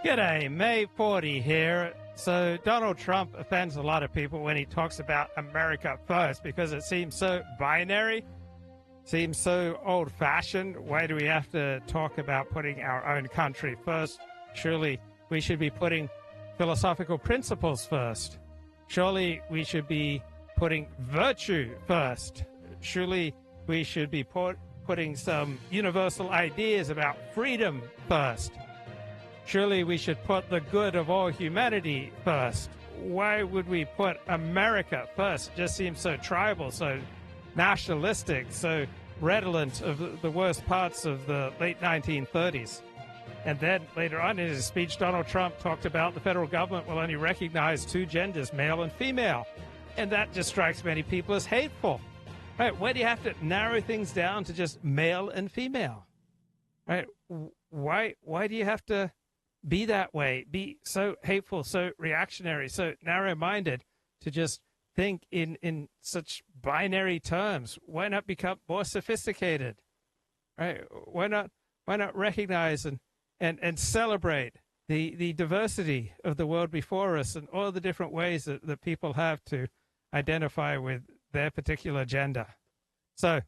G'day, May 40 here. So Donald Trump offends a lot of people when he talks about America first because it seems so binary, seems so old-fashioned. Why do we have to talk about putting our own country first? Surely we should be putting philosophical principles first. Surely we should be putting virtue first. Surely we should be putting some universal ideas about freedom first. Surely we should put the good of all humanity first. Why would we put America first? It just seems so tribal, so nationalistic, so redolent of the worst parts of the late 1930s. And then later on in his speech, Donald Trump talked about the federal government will only recognize two genders, male and female. And that just strikes many people as hateful. Right? Why do you have to narrow things down to just male and female? Right? Why do you have to be that way, be so hateful, so reactionary, so narrow-minded, to just think in such binary terms? Why not become more sophisticated? Right? Why not recognize and celebrate the diversity of the world before us and all the different ways that people have to identify with their particular gender? So,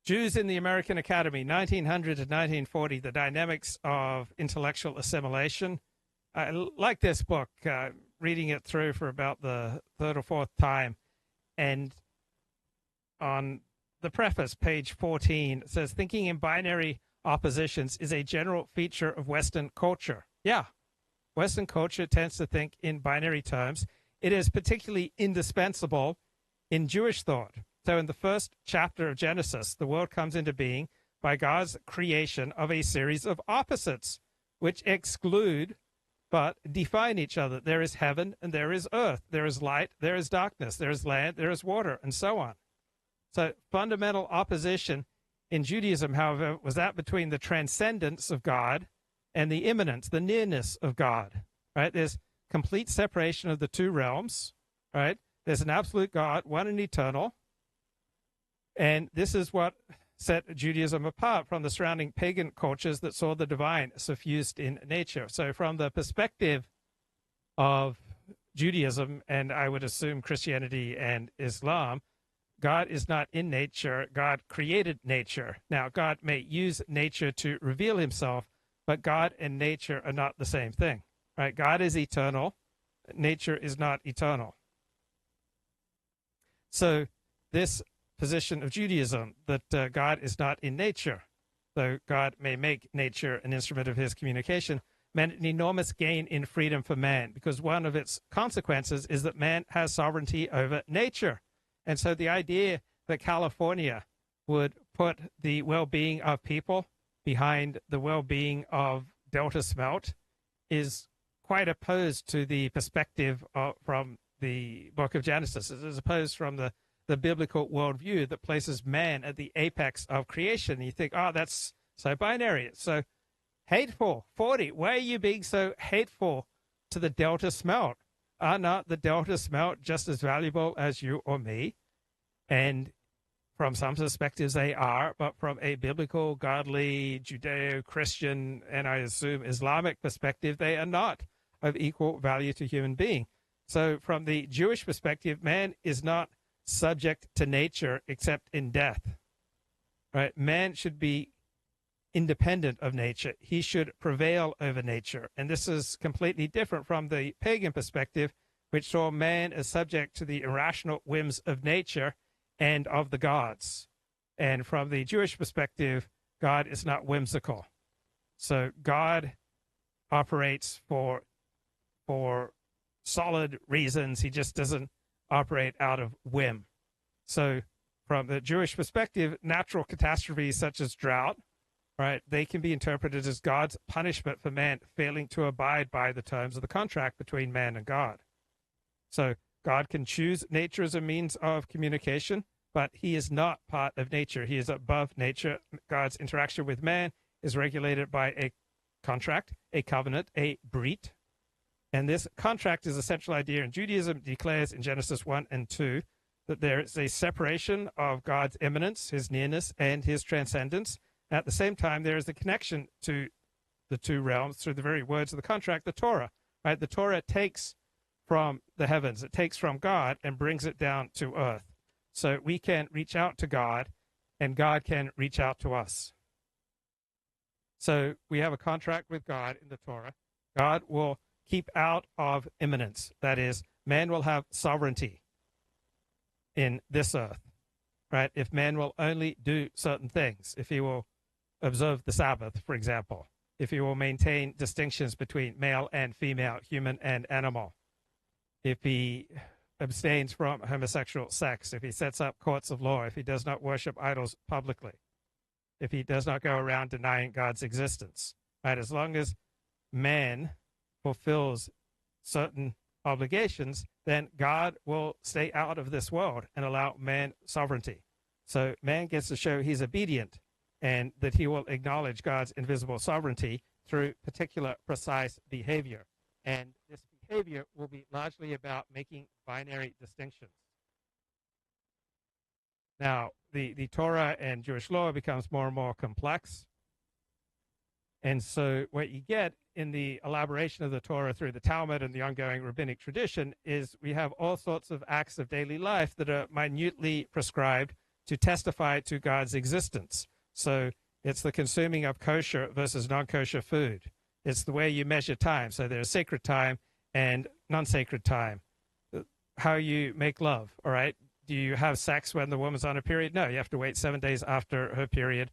Jews in the American Academy, 1900 to 1940, the dynamics of intellectual assimilation. I like this book, reading it through for about the third or fourth time. And on the preface, page 14, it says, thinking in binary oppositions is a general feature of Western culture. Yeah, Western culture tends to think in binary terms. It is particularly indispensable in Jewish thought. So in the first chapter of Genesis, the world comes into being by God's creation of a series of opposites, which exclude but define each other. There is heaven and there is earth. There is light, there is darkness, there is land, there is water, and so on. So fundamental opposition in Judaism, however, was that between the transcendence of God and the immanence, the nearness of God. Right? There's complete separation of the two realms. Right? There's an absolute God, one and eternal. And this is what set Judaism apart from the surrounding pagan cultures that saw the divine suffused in nature. So from the perspective of Judaism, and I would assume Christianity and Islam, God is not in nature. God created nature. Now, God may use nature to reveal himself, but God and nature are not the same thing. Right? God is eternal. Nature is not eternal. So this position of Judaism, that God is not in nature, though God may make nature an instrument of his communication, meant an enormous gain in freedom for man, because one of its consequences is that man has sovereignty over nature. And so the idea that California would put the well-being of people behind the well-being of Delta Smelt is quite opposed to the perspective from the book of Genesis, as opposed from the biblical worldview that places man at the apex of creation. You think, oh, that's so binary. It's so hateful. 40, why are you being so hateful to the Delta Smelt? Are not the Delta Smelt just as valuable as you or me? And from some perspectives they are, but from a biblical, godly, Judeo-Christian, and I assume Islamic perspective, they are not of equal value to human being. So from the Jewish perspective, man is not subject to nature except in death. Right? Man should be independent of nature. He should prevail over nature. And this is completely different from the pagan perspective, which saw man as subject to the irrational whims of nature and of the gods. And from the Jewish perspective, God is not whimsical. So God operates for solid reasons. He just doesn't operate out of whim. So from the Jewish perspective, natural catastrophes such as drought, right, they can be interpreted as God's punishment for man failing to abide by the terms of the contract between man and God. So God can choose nature as a means of communication, but he is not part of nature. He is above nature. God's interaction with man is regulated by a contract, a covenant, a brit. And this contract is a central idea in Judaism. It declares in Genesis 1 and 2 that there is a separation of God's immanence, his nearness, and his transcendence. At the same time, there is a connection to the two realms through the very words of the contract, the Torah, right? The Torah takes from the heavens, it takes from God and brings it down to earth. So we can reach out to God and God can reach out to us. So we have a contract with God in the Torah. God will keep out of immanence. That is, man will have sovereignty in this earth, right? If man will only do certain things, if he will observe the Sabbath, for example, if he will maintain distinctions between male and female, human and animal, if he abstains from homosexual sex, if he sets up courts of law, if he does not worship idols publicly, if he does not go around denying God's existence, right? As long as man fulfills certain obligations, then God will stay out of this world and allow man sovereignty. So man gets to show he's obedient and that he will acknowledge God's invisible sovereignty through particular precise behavior. And this behavior will be largely about making binary distinctions. Now, the Torah and Jewish law becomes more and more complex. And so what you get in the elaboration of the Torah through the Talmud and the ongoing rabbinic tradition is we have all sorts of acts of daily life that are minutely prescribed to testify to God's existence. So it's the consuming of kosher versus non-kosher food. It's the way you measure time. So there's sacred time and non-sacred time. How you make love, all right? Do you have sex when the woman's on a period? No, you have to wait 7 days after her period,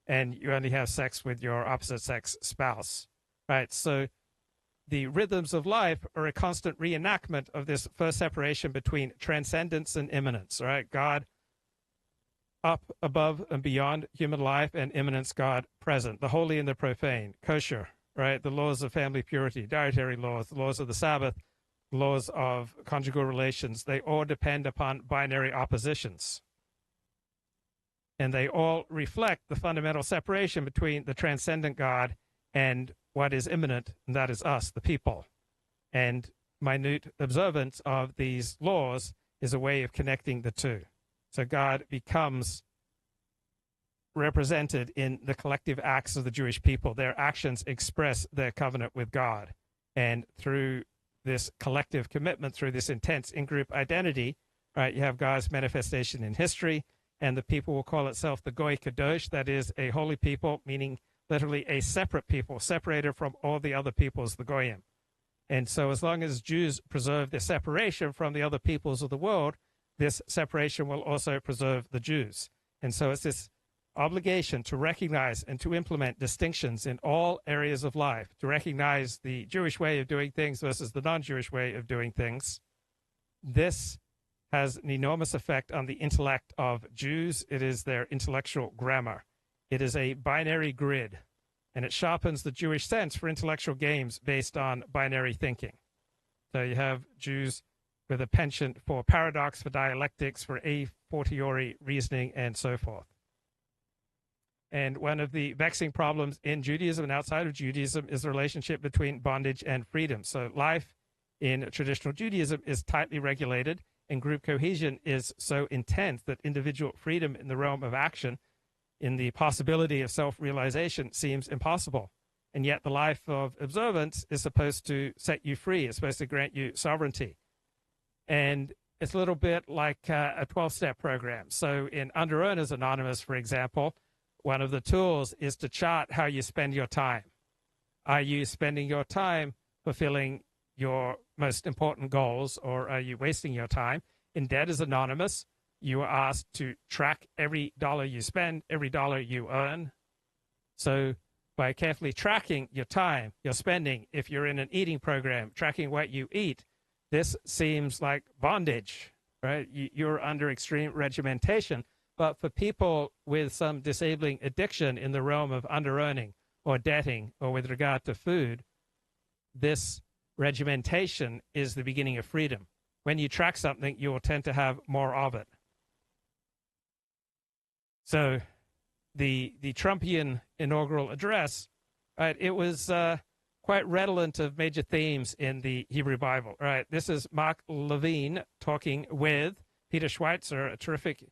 and you only have sex with your opposite sex spouse, right? So the rhythms of life are a constant reenactment of this first separation between transcendence and immanence, right? God up above and beyond human life, and immanence, God present, the holy and the profane, kosher, right? The laws of family purity, dietary laws, the laws of the Sabbath, laws of conjugal relations, they all depend upon binary oppositions. And they all reflect the fundamental separation between the transcendent God and what is immanent, and that is us, the people. And minute observance of these laws is a way of connecting the two. So God becomes represented in the collective acts of the Jewish people. Their actions express their covenant with God. And through this collective commitment, through this intense in-group identity, right, you have God's manifestation in history, and the people will call itself the Goy Kadosh, that is a holy people, meaning literally a separate people, separated from all the other peoples, the Goyim. And so as long as Jews preserve their separation from the other peoples of the world, this separation will also preserve the Jews. And so it's this obligation to recognize and to implement distinctions in all areas of life, to recognize the Jewish way of doing things versus the non-Jewish way of doing things. This has an enormous effect on the intellect of Jews. It is their intellectual grammar. It is a binary grid, and it sharpens the Jewish sense for intellectual games based on binary thinking. So you have Jews with a penchant for paradox, for dialectics, for a fortiori reasoning, and so forth. And one of the vexing problems in Judaism and outside of Judaism is the relationship between bondage and freedom. So life in traditional Judaism is tightly regulated, and group cohesion is so intense that individual freedom in the realm of action, in the possibility of self-realization, seems impossible. And yet the life of observance is supposed to set you free. It's supposed to grant you sovereignty. And it's a little bit like a 12-step program. So in Under Earners Anonymous, for example, one of the tools is to chart how you spend your time. Are you spending your time fulfilling your most important goals, or are you wasting your time? In Debtors Anonymous, you are asked to track every dollar you spend, every dollar you earn. So by carefully tracking your time, your spending, if you're in an eating program, tracking what you eat, this seems like bondage, right? You're under extreme regimentation. But for people with some disabling addiction in the realm of under-earning or debting or with regard to food, this regimentation is the beginning of freedom. When you track something, you will tend to have more of it. So the Trumpian inaugural address, right, it was quite redolent of major themes in the Hebrew Bible. Right, this is Mark Levine talking with Peter Schweizer, a terrific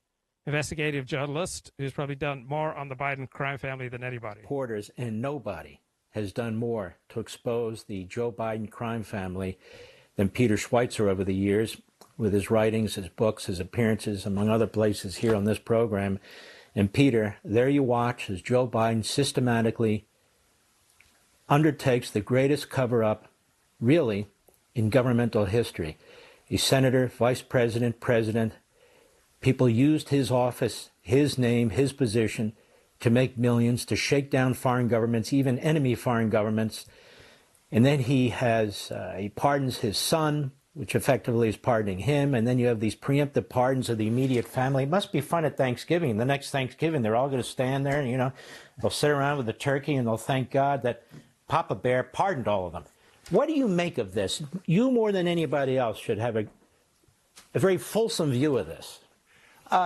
investigative journalist who's probably done more on the Biden crime family than anybody. Reporters, and nobody has done more to expose the Joe Biden crime family than Peter Schweizer over the years, with his writings, his books, his appearances, among other places here on this program. And Peter, there you watch as Joe Biden systematically undertakes the greatest cover-up, really, in governmental history. A senator, vice president, president, people used his office, his name, his position to make millions, to shake down foreign governments, even enemy foreign governments. And then he pardons his son, which effectively is pardoning him. And then you have these preemptive pardons of the immediate family. It must be fun at Thanksgiving. The next Thanksgiving, they're all going to stand there and, they'll sit around with the turkey and they'll thank God that Papa Bear pardoned all of them. What do you make of this? You, more than anybody else, should have a very fulsome view of this.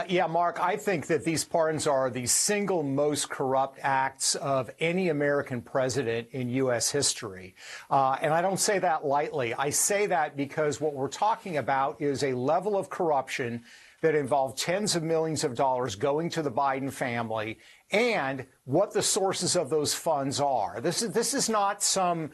Yeah, Mark, I think that these pardons are the single most corrupt acts of any American president in U.S. history. And I don't say that lightly. I say that because what we're talking about is a level of corruption that involved tens of millions of dollars going to the Biden family, and what the sources of those funds are. This is not some,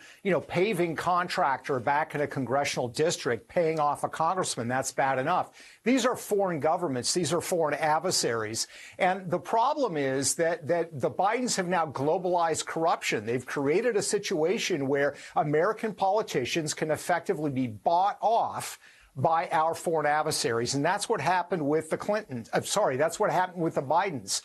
paving contractor back in a congressional district paying off a congressman. That's bad enough. These are foreign governments. These are foreign adversaries. And the problem is that the Bidens have now globalized corruption. They've created a situation where American politicians can effectively be bought off by our foreign adversaries. And that's what happened with the Clintons. That's what happened with the Bidens.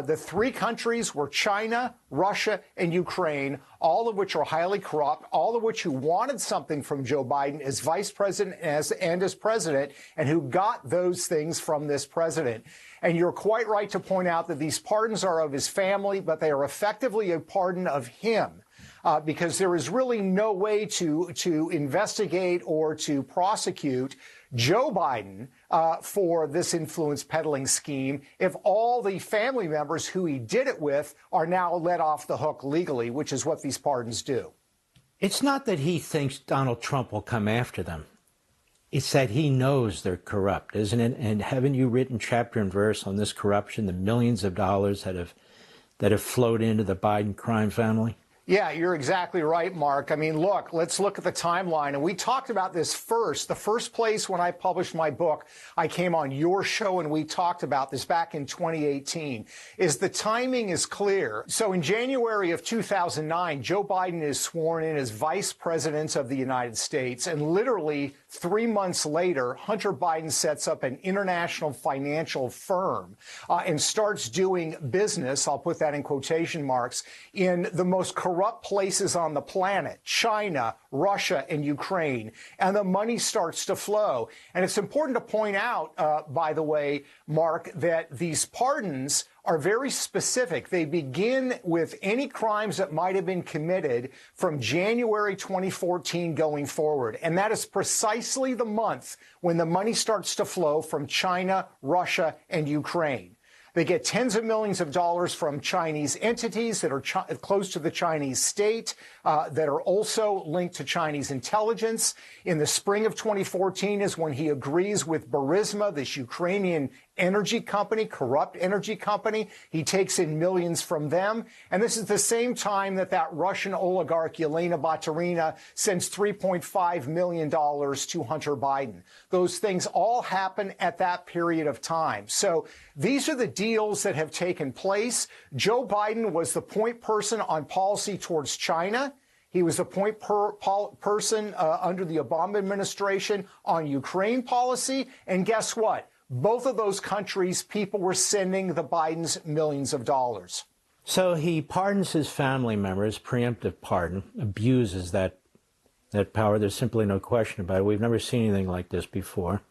The three countries were China, Russia, and Ukraine, all of which are highly corrupt, all of which who wanted something from Joe Biden as vice president and as president, and who got those things from this president. And you're quite right to point out that these pardons are of his family, but they are effectively a pardon of him. Because there is really no way to investigate or to prosecute Joe Biden for this influence peddling scheme if all the family members who he did it with are now let off the hook legally, which is what these pardons do. It's not that he thinks Donald Trump will come after them. It's that he knows they're corrupt, isn't it? And haven't you written chapter and verse on this corruption, the millions of dollars that have flowed into the Biden crime family? Yeah, you're exactly right, Mark. I mean, look, let's look at the timeline. And we talked about this first. The first place when I published my book, I came on your show and we talked about this back in 2018, is the timing is clear. So in January of 2009, Joe Biden is sworn in as vice president of the United States. And literally 3 months later, Hunter Biden sets up an international financial firm and starts doing business, I'll put that in quotation marks, in the most corrupt places on the planet, China, Russia, and Ukraine, and the money starts to flow. And it's important to point out, by the way, Mark, that these pardons are very specific. They begin with any crimes that might have been committed from January 2014 going forward. And that is precisely the month when the money starts to flow from China, Russia, and Ukraine. They get tens of millions of dollars from Chinese entities that are close to the Chinese state, that are also linked to Chinese intelligence. In the spring of 2014 is when he agrees with Burisma, this Ukrainian energy company, corrupt energy company. He takes in millions from them. And this is the same time that Russian oligarch, Yelena Baturina, sends $3.5 million to Hunter Biden. Those things all happen at that period of time. So these are the deals that have taken place. Joe Biden was the point person on policy towards China. He was the point person under the Obama administration on Ukraine policy. And guess what? Both of those countries, people were sending the Bidens millions of dollars. So he pardons his family members, preemptive pardon, abuses that power. There's simply no question about it. We've never seen anything like this before.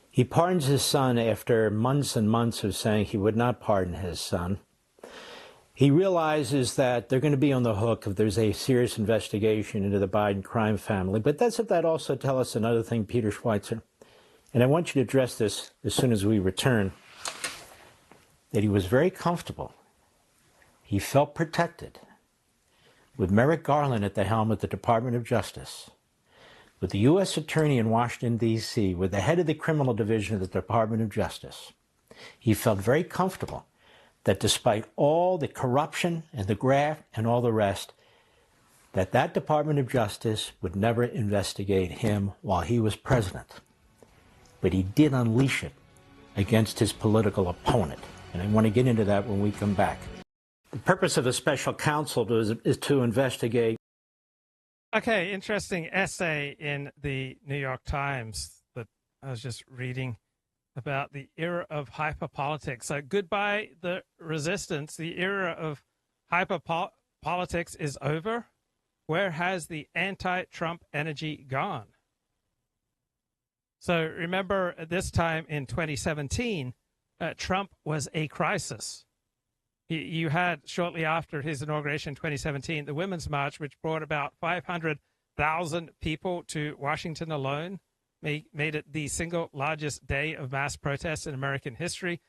He pardons his son after months and months of saying he would not pardon his son. He realizes that they're going to be on the hook if there's a serious investigation into the Biden crime family. But doesn't that also tell us another thing, Peter Schweizer? And I want you to address this as soon as we return, that he was very comfortable. He felt protected with Merrick Garland at the helm of the Department of Justice, with the U.S. Attorney in Washington, D.C., with the head of the criminal division of the Department of Justice. He felt very comfortable that despite all the corruption and the graft and all the rest, that Department of Justice would never investigate him while he was president. But he did unleash it against his political opponent. And I want to get into that when we come back. The purpose of the special counsel is to investigate. Okay, interesting essay in the New York Times that I was just reading about the era of hyperpolitics. So goodbye, the resistance. The era of hyperpolitics is over. Where has the anti-Trump energy gone? So remember, at this time in 2017, Trump was a crisis. You had, shortly after his inauguration in 2017, the Women's March, which brought about 500,000 people to Washington alone, made it the single largest day of mass protests in American history.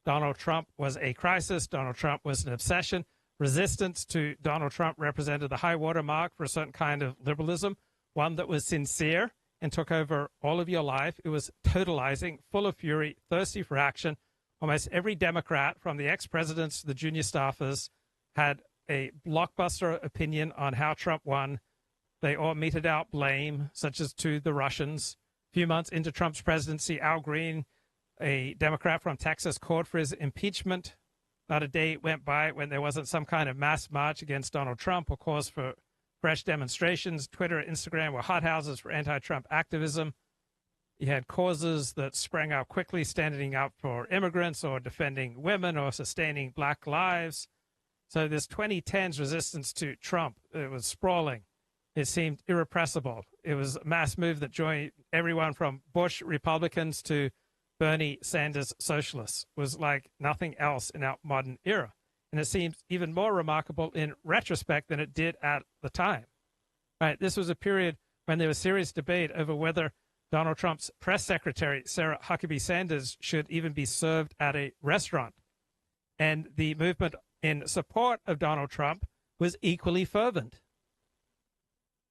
Donald Trump was a crisis. Donald Trump was an obsession. Resistance to Donald Trump represented the high water mark for a certain kind of liberalism, one that was sincere and took over all of your life. It was totalizing, full of fury, thirsty for action. Almost every Democrat, from the ex-presidents to the junior staffers, had a blockbuster opinion on how Trump won. They all meted out blame, such as to the Russians. A few months into Trump's presidency, Al Green, a Democrat from Texas, called for his impeachment. Not a day went by when there wasn't some kind of mass march against Donald Trump or cause for fresh demonstrations. Twitter and Instagram were hothouses for anti-Trump activism. You had causes that sprang up quickly, standing up for immigrants or defending women or sustaining black lives. So this 2010s resistance to Trump, it was sprawling. It seemed irrepressible. It was a mass move that joined everyone from Bush Republicans to Bernie Sanders socialists. It was like nothing else in our modern era. And it seems even more remarkable in retrospect than it did at the time. Right? This was a period when there was serious debate over whether Donald Trump's press secretary, Sarah Huckabee Sanders, should even be served at a restaurant. And the movement in support of Donald Trump was equally fervent.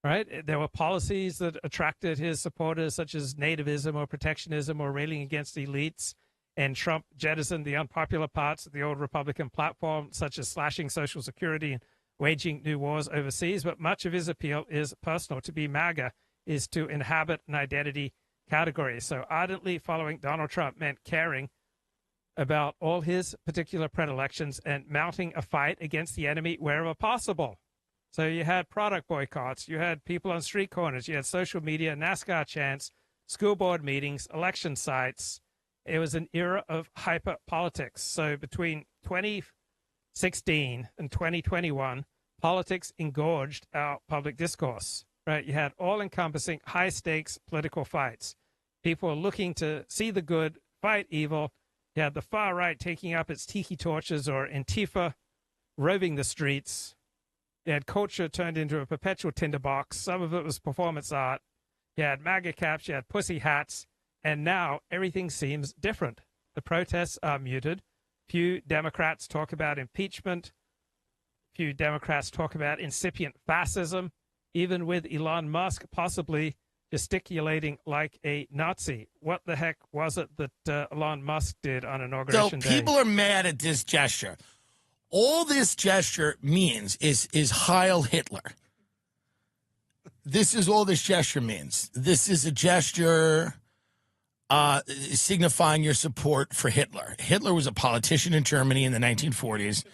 Right? There were policies that attracted his supporters, such as nativism or protectionism or railing against elites. And Trump jettisoned the unpopular parts of the old Republican platform, such as slashing Social Security and waging new wars overseas. But much of his appeal is personal. To be MAGA is to inhabit an identity category. So ardently following Donald Trump meant caring about all his particular predilections and mounting a fight against the enemy wherever possible. So you had product boycotts, you had people on street corners, you had social media, NASCAR chants, school board meetings, election sites. It was an era of hyper politics. So between 2016 and 2021, politics engorged our public discourse. Right? You had all-encompassing, high-stakes political fights. People were looking to see the good, fight evil. You had the far right taking up its tiki torches or Antifa, roving the streets. You had culture turned into a perpetual tinderbox. Some of it was performance art. You had MAGA caps, you had pussy hats, and now everything seems different. The protests are muted. Few Democrats talk about impeachment. Few Democrats talk about incipient fascism, even with Elon Musk possibly gesticulating like a Nazi. What the heck was it that Elon Musk did on Inauguration Day? So people are mad at this gesture. All this gesture means is Heil Hitler. This is all this gesture means. This is a gesture signifying your support for Hitler. Hitler was a politician in Germany in the 1940s.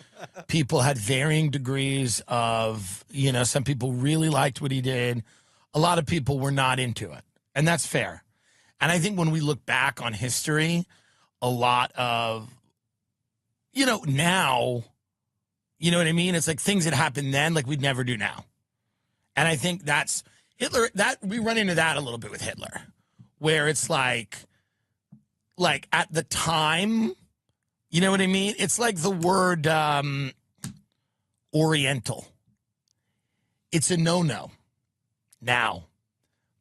People had varying degrees of, some people really liked what he did. A lot of people were not into it. And that's fair. And I think when we look back on history, a lot of, now, you know what I mean? It's like things that happened then, like we'd never do now. And I think that's Hitler, that we run into that a little bit with Hitler, where it's like at the time, you know what I mean? It's like the word Oriental. It's a no-no now.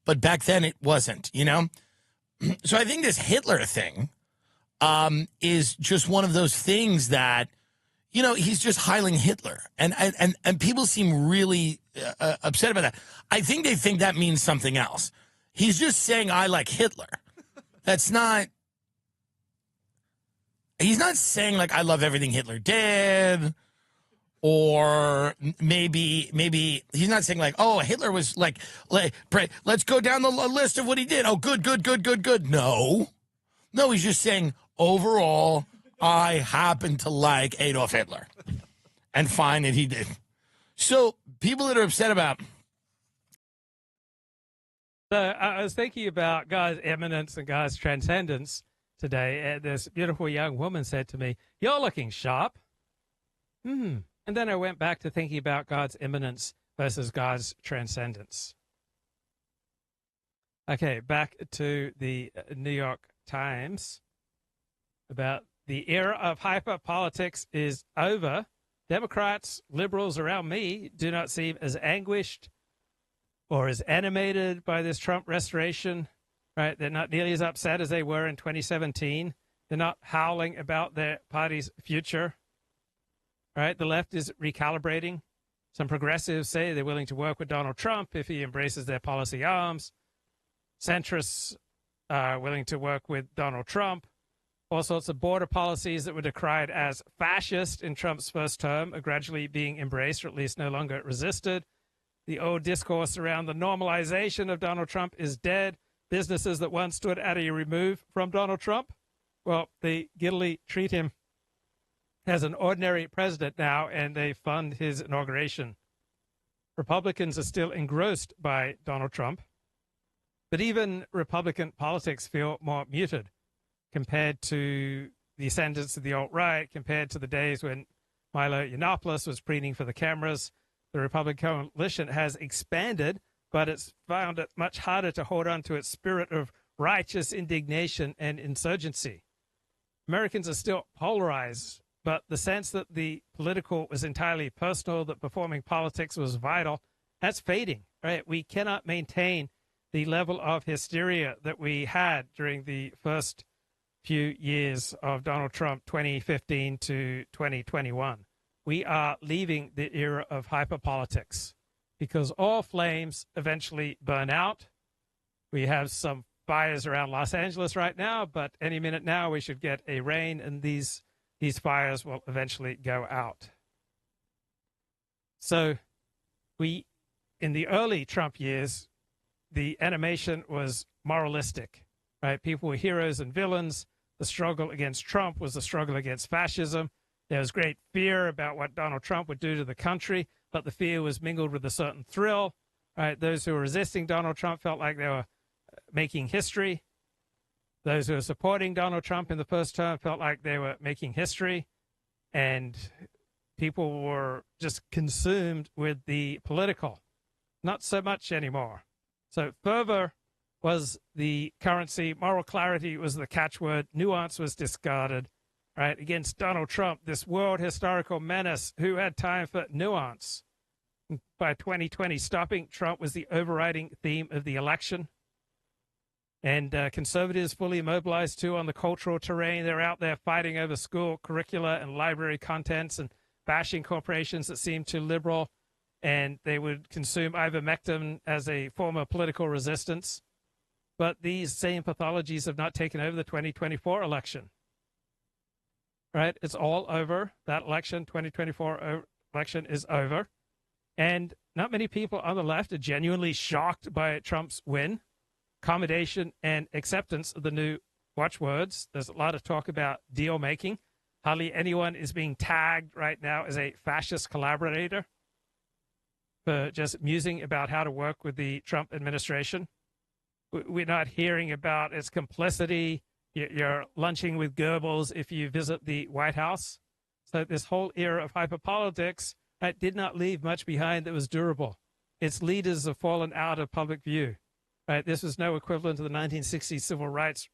But back then it wasn't, So I think this Hitler thing is just one of those things that, he's just heiling Hitler. And people seem really upset about that. I think they think that means something else. He's just saying, I like Hitler. That's not... He's not saying, I love everything Hitler did, Or maybe he's not saying like, oh, Hitler was like let's go down the list of what he did. Oh, good. No, he's just saying overall, I happen to like Adolf Hitler and find that he did. So people that are upset about. So I was thinking about God's immanence and God's transcendence today. And this beautiful young woman said to me, "You're looking sharp." And then I went back to thinking about God's immanence versus God's transcendence. Okay, back to the New York Times about the era of hyperpolitics is over. Democrats, liberals around me do not seem as anguished or as animated by this Trump restoration, right? They're not nearly as upset as they were in 2017. They're not howling about their party's future. Right, the left is recalibrating. Some progressives say they're willing to work with Donald Trump if he embraces their policy arms. Centrists are willing to work with Donald Trump. All sorts of border policies that were decried as fascist in Trump's first term are gradually being embraced, or at least no longer resisted. The old discourse around the normalization of Donald Trump is dead. Businesses that once stood at a remove from Donald Trump, well, they giddily treat him as an ordinary president now, and they fund his inauguration. Republicans are still engrossed by Donald Trump, but even Republican politics feel more muted compared to the ascendance of the alt-right, compared to the days when Milo Yiannopoulos was preening for the cameras. The Republican coalition has expanded, but it's found it much harder to hold on to its spirit of righteous indignation and insurgency. Americans are still polarized, but the sense that the political was entirely personal, that performing politics was vital, that's fading, right? We cannot maintain the level of hysteria that we had during the first few years of Donald Trump, 2015 to 2021. We are leaving the era of hyperpolitics because all flames eventually burn out. We have some fires around Los Angeles right now, but any minute now we should get a rain and these fires will eventually go out. So in the early Trump years, the animation was moralistic, right? People were heroes and villains. The struggle against Trump was the struggle against fascism. There was great fear about what Donald Trump would do to the country, but the fear was mingled with a certain thrill, right? Those who were resisting Donald Trump felt like they were making history. Those who were supporting Donald Trump in the first term felt like they were making history, and people were just consumed with the political, not so much anymore. So fervor was the currency, moral clarity was the catchword, nuance was discarded, right? Against Donald Trump, this world historical menace, who had time for nuance? By 2020, stopping Trump was the overriding theme of the election. And conservatives fully mobilized, too, on the cultural terrain. They're out there fighting over school curricula and library contents and bashing corporations that seem too liberal. And they would consume ivermectin as a form of political resistance. But these same pathologies have not taken over the 2024 election. Right? It's all over. That election, 2024 election, is over. And not many people on the left are genuinely shocked by Trump's win. Accommodation and acceptance of the new watchwords. There's a lot of talk about deal making. Hardly anyone is being tagged right now as a fascist collaborator for just musing about how to work with the Trump administration. We're not hearing about its complicity. You're lunching with Goebbels if you visit the White House. So this whole era of hyperpolitics did not leave much behind that was durable. Its leaders have fallen out of public view. Right? This was no equivalent to the 1960s civil rights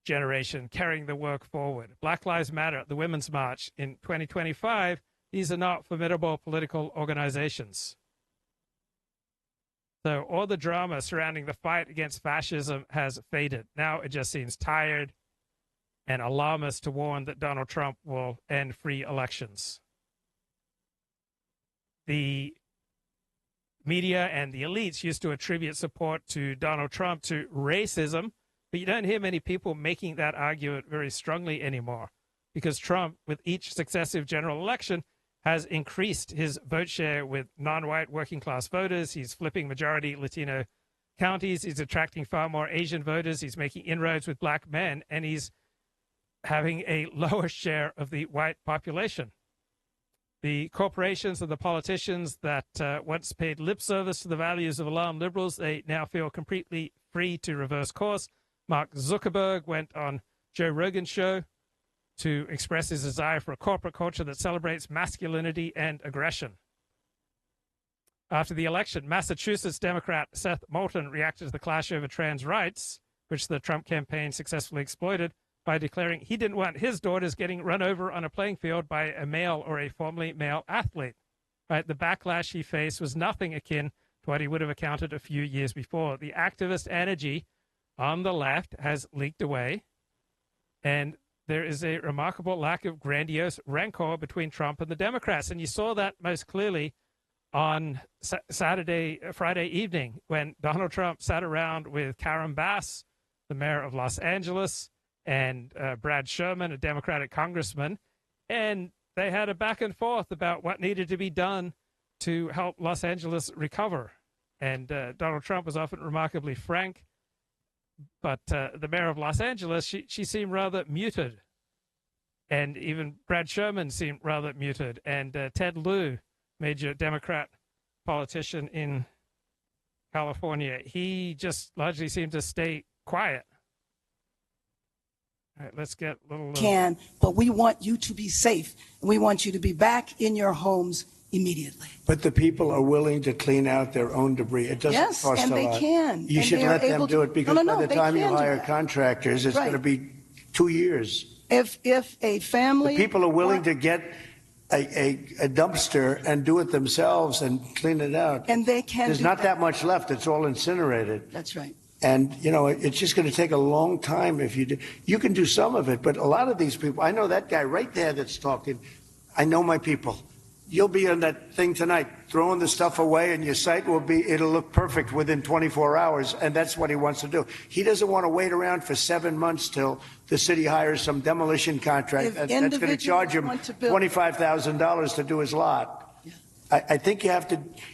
generation carrying the work forward. Black Lives Matter, the Women's March in 2025, these are not formidable political organizations. So all the drama surrounding the fight against fascism has faded. Now it just seems tired and alarmist to warn that Donald Trump will end free elections. The media and the elites used to attribute support to Donald Trump to racism, but you don't hear many people making that argument very strongly anymore, because Trump, with each successive general election, has increased his vote share with non-white working class voters. He's flipping majority Latino counties. He's attracting far more Asian voters. He's making inroads with black men, and he's having a lower share of the white population. The corporations and the politicians that once paid lip service to the values of alarmed liberals, they now feel completely free to reverse course. Mark Zuckerberg went on Joe Rogan's show to express his desire for a corporate culture that celebrates masculinity and aggression. After the election, Massachusetts Democrat Seth Moulton reacted to the clash over trans rights, which the Trump campaign successfully exploited, by declaring he didn't want his daughters getting run over on a playing field by a male or a formerly male athlete. Right? The backlash he faced was nothing akin to what he would have encountered a few years before. The activist energy on the left has leaked away, and there is a remarkable lack of grandiose rancor between Trump and the Democrats. And you saw that most clearly on Friday evening, when Donald Trump sat around with Karen Bass, the mayor of Los Angeles, and Brad Sherman, a Democratic congressman, and they had a back and forth about what needed to be done to help Los Angeles recover. And Donald Trump was often remarkably frank, but the mayor of Los Angeles, she seemed rather muted. And even Brad Sherman seemed rather muted. And Ted Lieu, major Democrat politician in California, he just largely seemed to stay quiet. All right, let's get a little... But we want you to be safe, and we want you to be back in your homes immediately. But the people are willing to clean out their own debris. It doesn't cost a lot. Yes, and they can. You should let them do it, because by the time you hire contractors, it's going to be 2 years. If a family... The people are willing to get a dumpster and do it themselves and clean it out. And they can. There's not that much left. It's all incinerated. That's right. And, you know, it's just going to take a long time if you do. You can do some of it, but a lot of these people, I know that guy right there that's talking. I know my people. You'll be on that thing tonight, throwing the stuff away, and your site it'll look perfect within 24 hours, and that's what he wants to do. He doesn't want to wait around for 7 months till the city hires some demolition contract that's going to charge him $25,000 to do his lot. Yeah. I think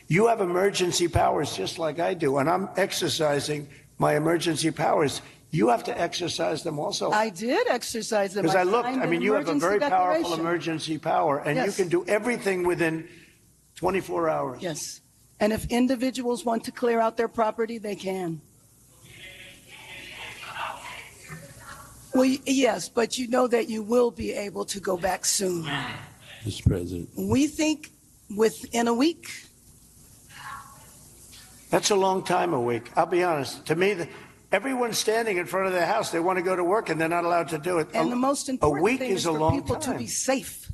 you have emergency powers just like I do, and I'm exercising my emergency powers. You have to exercise them also. I did exercise them. Because I looked, I mean, you have a very powerful emergency power, and you can do everything within 24 hours. Yes. And if individuals want to clear out their property, they can. Well, yes, but you know that you will be able to go back soon. Mr. President. We think within a week. That's a long time, a week. I'll be honest. To me, everyone's standing in front of their house. They want to go to work, and they're not allowed to do it. And the most important thing is for people to be safe.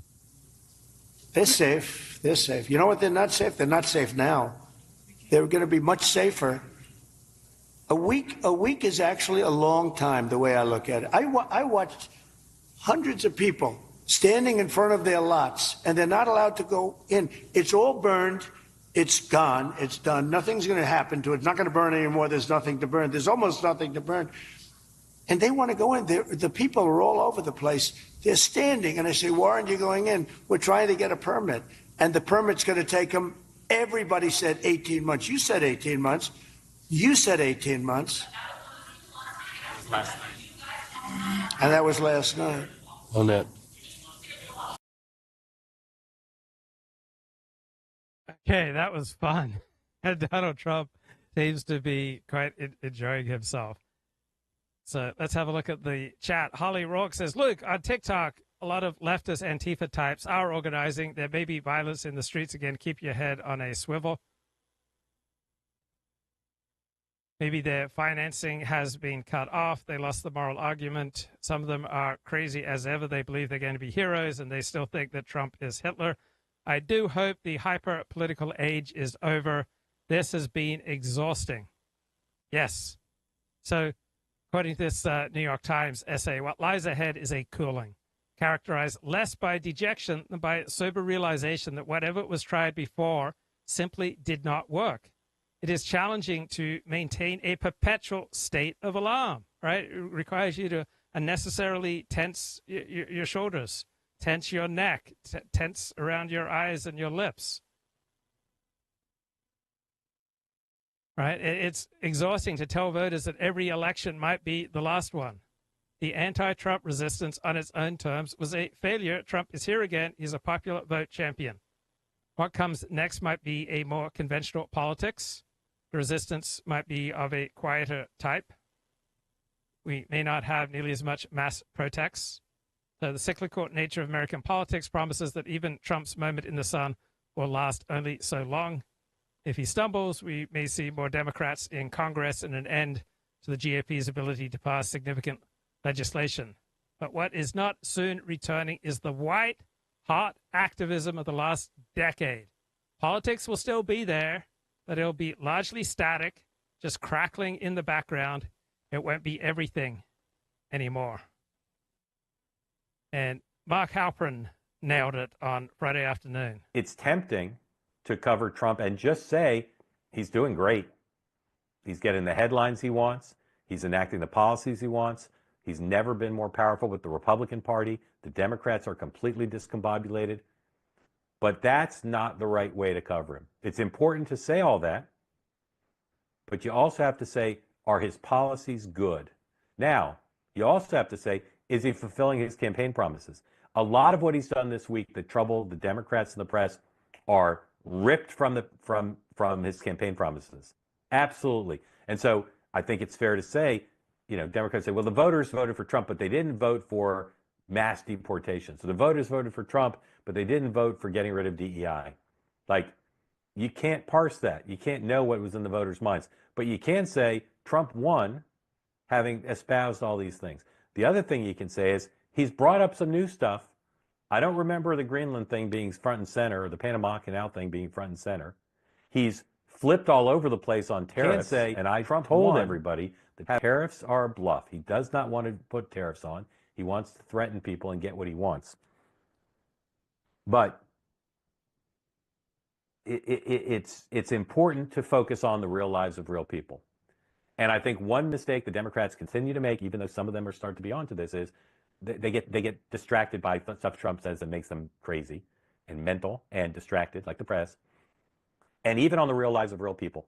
They're safe. They're safe. You know what? They're not safe. They're not safe now. They're going to be much safer. A week is actually a long time, the way I look at it. I watched hundreds of people standing in front of their lots, and they're not allowed to go in. It's all burned. It's gone. It's done. Nothing's going to happen to it. It's not going to burn anymore. There's nothing to burn. There's almost nothing to burn. And they want to go in. The people are all over the place. They're standing. And I say, why aren't you going in? We're trying to get a permit. And the permit's going to take them. Everybody said 18 months. You said 18 months. You said 18 months. Last night. And that was last night. On that. Okay, that was fun. Donald Trump seems to be quite enjoying himself. So let's have a look at the chat. Holly Rourke says, Luke, on TikTok, a lot of leftist Antifa types are organizing. There may be violence in the streets again. Keep your head on a swivel. Maybe their financing has been cut off. They lost the moral argument. Some of them are crazy as ever. They believe they're going to be heroes, and they still think that Trump is Hitler. I do hope the hyper-political age is over. This has been exhausting. Yes. So, according to this New York Times essay, what lies ahead is a cooling, characterized less by dejection than by sober realization that whatever was tried before simply did not work. It is challenging to maintain a perpetual state of alarm, right? It requires you to unnecessarily tense your shoulders, tense your neck, tense around your eyes and your lips. Right? It's exhausting to tell voters that every election might be the last one. The anti-Trump resistance on its own terms was a failure. Trump is here again. He's a popular vote champion. What comes next might be a more conventional politics. The resistance might be of a quieter type. We may not have nearly as much mass protests. So the cyclical nature of American politics promises that even Trump's moment in the sun will last only so long. If he stumbles, we may see more Democrats in Congress and an end to the GOP's ability to pass significant legislation. But what is not soon returning is the white hot activism of the last decade. Politics will still be there, but it'll be largely static, just crackling in the background. It won't be everything anymore. And Mark Halperin nailed it on Friday afternoon. It's tempting to cover Trump and just say he's doing great. He's getting the headlines he wants. He's enacting the policies he wants. He's never been more powerful with the Republican Party. The Democrats are completely discombobulated. But that's not the right way to cover him. It's important to say all that, but you also have to say, are his policies good? Now, you also have to say, is he fulfilling his campaign promises? A lot of what he's done this week that troubled the Democrats and the press are ripped from his campaign promises. Absolutely. And so I think it's fair to say, Democrats say, well, the voters voted for Trump, but they didn't vote for mass deportation. So the voters voted for Trump, but they didn't vote for getting rid of DEI. Like, you can't parse that. You can't know what was in the voters' minds. But you can say Trump won having espoused all these things. The other thing you can say is he's brought up some new stuff. I don't remember the Greenland thing being front and center or the Panama Canal thing being front and center. He's flipped all over the place on tariffs. And I told everybody that tariffs are a bluff. He does not want to put tariffs on. He wants to threaten people and get what he wants. But it's important to focus on the real lives of real people. And I think one mistake the Democrats continue to make, even though some of them are starting to be onto this, is they get distracted by stuff Trump says that makes them crazy and mental and distracted, like the press. And even on the real lives of real people.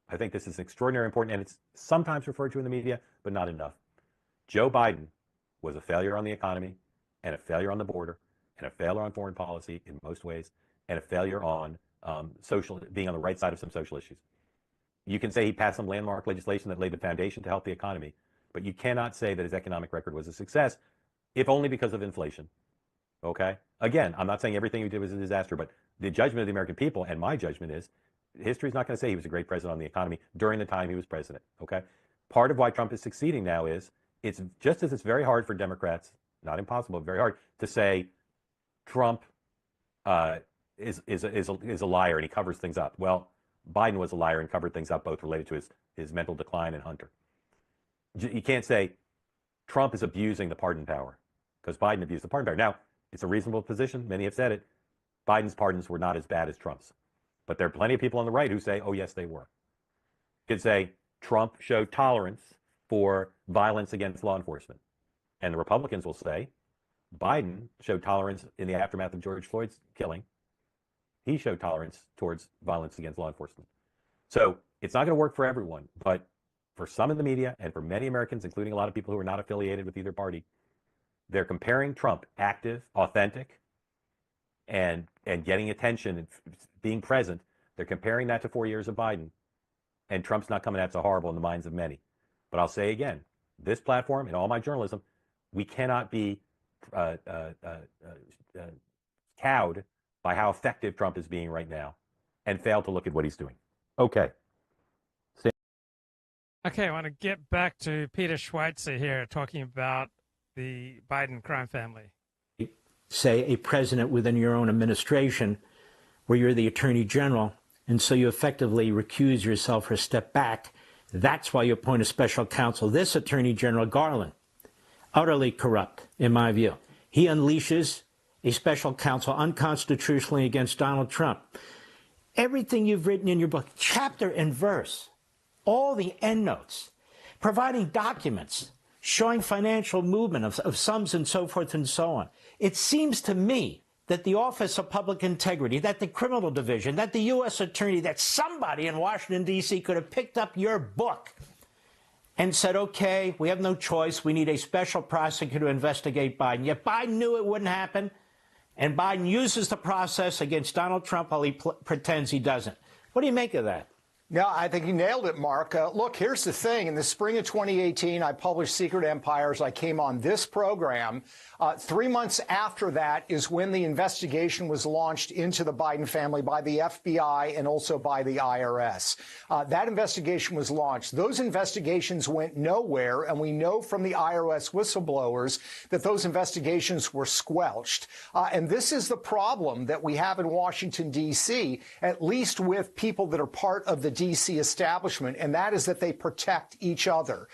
I think this is extraordinarily important, and it's sometimes referred to in the media, but not enough. Joe Biden was a failure on the economy, and a failure on the border, and a failure on foreign policy in most ways, and a failure on being on the right side of some social issues. You can say he passed some landmark legislation that laid the foundation to help the economy, but you cannot say that his economic record was a success, if only because of inflation. Okay? Again, I'm not saying everything he did was a disaster, but the judgment of the American people, and my judgment is, history's not going to say he was a great president on the economy during the time he was president. Okay? Part of why Trump is succeeding now is, it's just as it's very hard for Democrats, not impossible, but very hard, to say Trump is a liar and he covers things up. Well, Biden was a liar and covered things up, both related to his mental decline and Hunter. You can't say Trump is abusing the pardon power, because Biden abused the pardon power. Now, it's a reasonable position. Many have said it. Biden's pardons were not as bad as Trump's. But there are plenty of people on the right who say, oh, yes, they were. You could say Trump showed tolerance for violence against law enforcement. And the Republicans will say Biden showed tolerance in the aftermath of George Floyd's killing. He showed tolerance towards violence against law enforcement. So it's not going to work for everyone, but for some in the media and for many Americans, including a lot of people who are not affiliated with either party, they're comparing Trump, active, authentic, and getting attention and being present. They're comparing that to 4 years of Biden. And Trump's not coming out so horrible in the minds of many. But I'll say again, this platform and all my journalism, we cannot be cowed by how effective Trump is being right now and fail to look at what he's doing. Okay. Okay, I want to get back to Peter Schweizer here talking about the Biden crime family. Say a president within your own administration where you're the attorney general, and so you effectively recuse yourself or step back. That's why you appoint a special counsel. This attorney general, Garland, utterly corrupt, in my view. He unleashes a special counsel unconstitutionally against Donald Trump. Everything you've written in your book, chapter and verse, all the endnotes, providing documents showing financial movement of sums and so forth and so on. It seems to me that the Office of Public Integrity, that the Criminal Division, that the U.S. Attorney, that somebody in Washington, D.C. could have picked up your book and said, okay, we have no choice. We need a special prosecutor to investigate Biden. Yet Biden knew it wouldn't happen, and Biden uses the process against Donald Trump while he pretends he doesn't. What do you make of that? No, I think you nailed it, Mark. Look, here's the thing. In the spring of 2018, I published Secret Empires. I came on this program. 3 months after that is when the investigation was launched into the Biden family by the FBI and also by the IRS. That investigation was launched. Those investigations went nowhere, and we know from the IRS whistleblowers that those investigations were squelched. And this is the problem that we have in Washington, D.C., at least with people that are part of the D.C. establishment, and that is that they protect each other.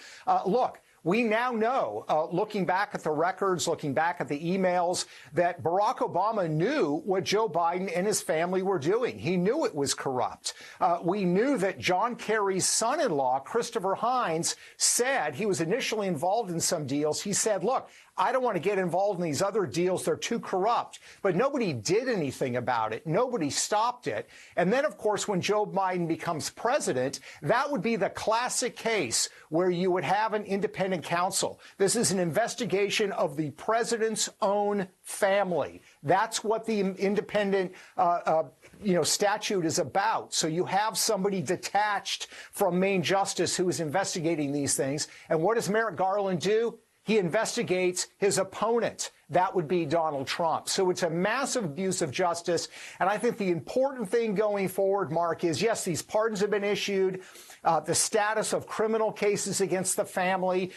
Look, we now know, looking back at the records, looking back at the emails, that Barack Obama knew what Joe Biden and his family were doing. He knew it was corrupt. We knew that John Kerry's son-in-law, Christopher Hines, said he was initially involved in some deals. He said, look, I don't want to get involved in these other deals. They're too corrupt. But nobody did anything about it. Nobody stopped it. And then, of course, when Joe Biden becomes president, that would be the classic case where you would have an independent counsel. This is an investigation of the president's own family. That's what the independent statute is about. So you have somebody detached from main justice who is investigating these things. And what does Merrick Garland do? He investigates his opponent. That would be Donald Trump. So it's a massive abuse of justice. And I think the important thing going forward, Mark, is, yes, these pardons have been issued. The status of criminal cases against the family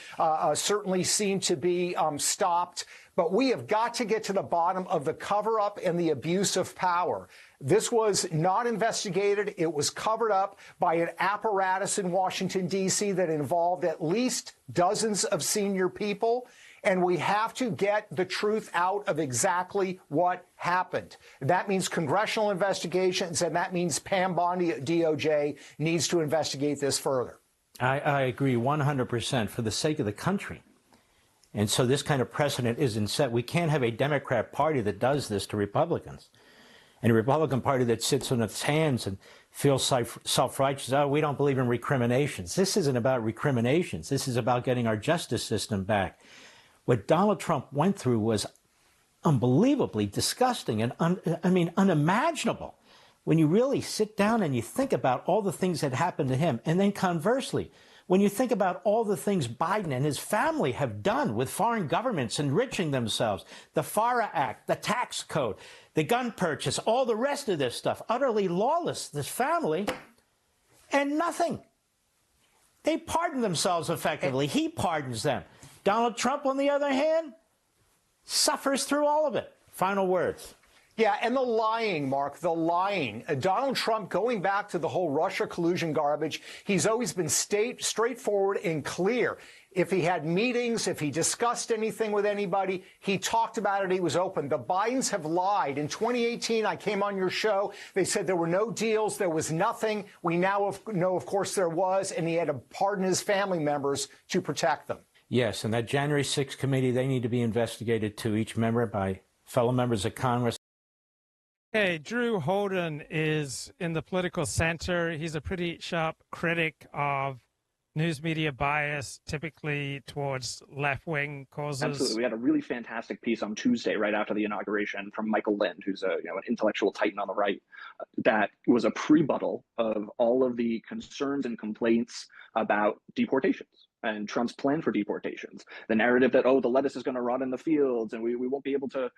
certainly seem to be stopped. But we have got to get to the bottom of the cover-up and the abuse of power. This was not investigated. It was covered up by an apparatus in Washington, D.C. that involved at least dozens of senior people. And we have to get the truth out of exactly what happened. That means congressional investigations, and that means Pam Bondi at DOJ needs to investigate this further. I agree 100% for the sake of the country. And so this kind of precedent isn't set. We can't have a Democrat Party that does this to Republicans, and a Republican Party that sits on its hands and feels self-righteous. Oh, we don't believe in recriminations. This isn't about recriminations. This is about getting our justice system back. What Donald Trump went through was unbelievably disgusting and, unimaginable. When you really sit down and you think about all the things that happened to him, and then conversely, when you think about all the things Biden and his family have done with foreign governments enriching themselves, the FARA Act, the tax code, the gun purchase, all the rest of this stuff, utterly lawless, this family, and nothing. They pardon themselves effectively. He pardons them. Donald Trump, on the other hand, suffers through all of it. Final words. Yeah, and the lying, Mark, the lying. Donald Trump, going back to the whole Russia collusion garbage, he's always been straightforward and clear. If he had meetings, if he discussed anything with anybody, he talked about it, he was open. The Bidens have lied. In 2018, I came on your show. They said there were no deals, there was nothing. We now know, of course, there was, and he had to pardon his family members to protect them. Yes, and that January 6th committee, they need to be investigated too, each member by fellow members of Congress. Hey, Drew Holden is in the political center. He's a pretty sharp critic of news media bias, typically towards left-wing causes. Absolutely. We had a really fantastic piece on Tuesday, right after the inauguration, from Michael Lind, who's an intellectual titan on the right, that was a prebuttal of all of the concerns and complaints about deportations and Trump's plan for deportations. The narrative that, oh, the lettuce is going to rot in the fields and we won't be able to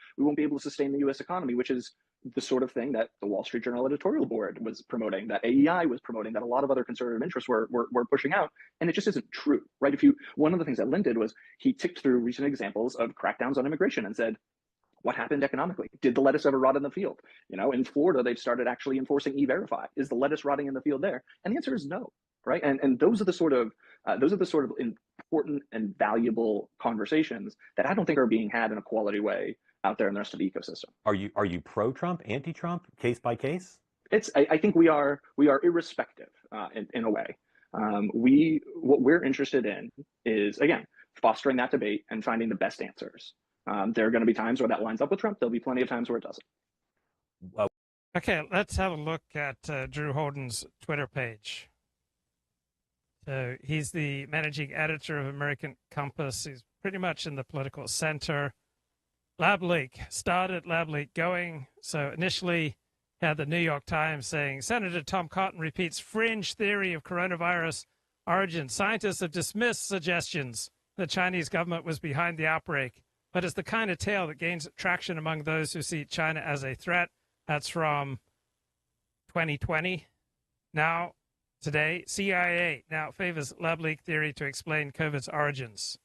sustain the U.S. economy, which is the sort of thing that the Wall Street Journal editorial board was promoting, that AEI was promoting, that a lot of other conservative interests were pushing out. And it just isn't true, right? One of the things that Lynn did was he ticked through recent examples of crackdowns on immigration and said, what happened economically? Did the lettuce ever rot in the field? In Florida, they've started actually enforcing E-Verify. Is the lettuce rotting in the field there? And the answer is no, right? And those are the sort of important and valuable conversations that I don't think are being had in a quality way out there in the rest of the ecosystem. Are you pro-Trump, anti-Trump, case by case? I think we are irrespective in a way. What we're interested in is, again, fostering that debate and finding the best answers. There are going to be times where that lines up with Trump. There'll be plenty of times where it doesn't. Okay, let's have a look at Drew Holden's Twitter page. So he's the managing editor of American Compass. He's pretty much in the political center. Lab leak started, lab leak going. So initially had the New York Times saying, Senator Tom Cotton repeats fringe theory of coronavirus origin. Scientists have dismissed suggestions the Chinese government was behind the outbreak, but it's the kind of tale that gains traction among those who see China as a threat. That's from 2020. Now, today, CIA now favors lab leak theory to explain COVID's origins.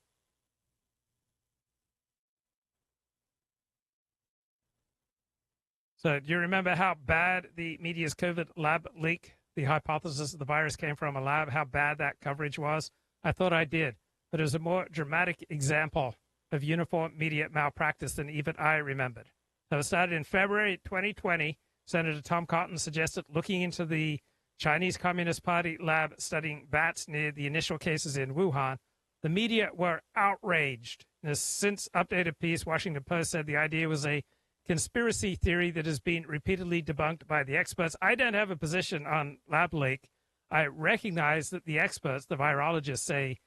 So do you remember how bad the media's COVID lab leak, the hypothesis that the virus came from a lab, how bad that coverage was? I thought I did, but it was a more dramatic example of uniform media malpractice than even I remembered. So it started in February 2020. Senator Tom Cotton suggested looking into the Chinese Communist Party lab studying bats near the initial cases in Wuhan. The media were outraged. In a since updated piece, Washington Post said the idea was a conspiracy theory that has been repeatedly debunked by the experts. I don't have a position on lab leak. I recognize that the experts, the virologists, say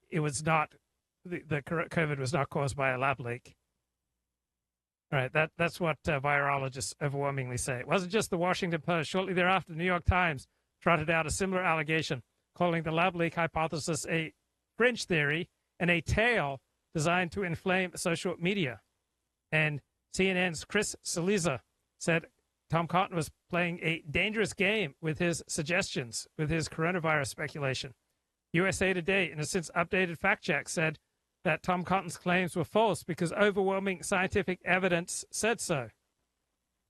it was not, the COVID was not caused by a lab leak. All right, that's what virologists overwhelmingly say. It wasn't just the Washington Post. Shortly thereafter, the New York Times trotted out a similar allegation, calling the lab leak hypothesis a fringe theory and a tale designed to inflame social media. And CNN's Chris Cillizza said Tom Cotton was playing a dangerous game with his suggestions, with his coronavirus speculation. USA Today, in a since updated fact check, said that Tom Cotton's claims were false because overwhelming scientific evidence said so.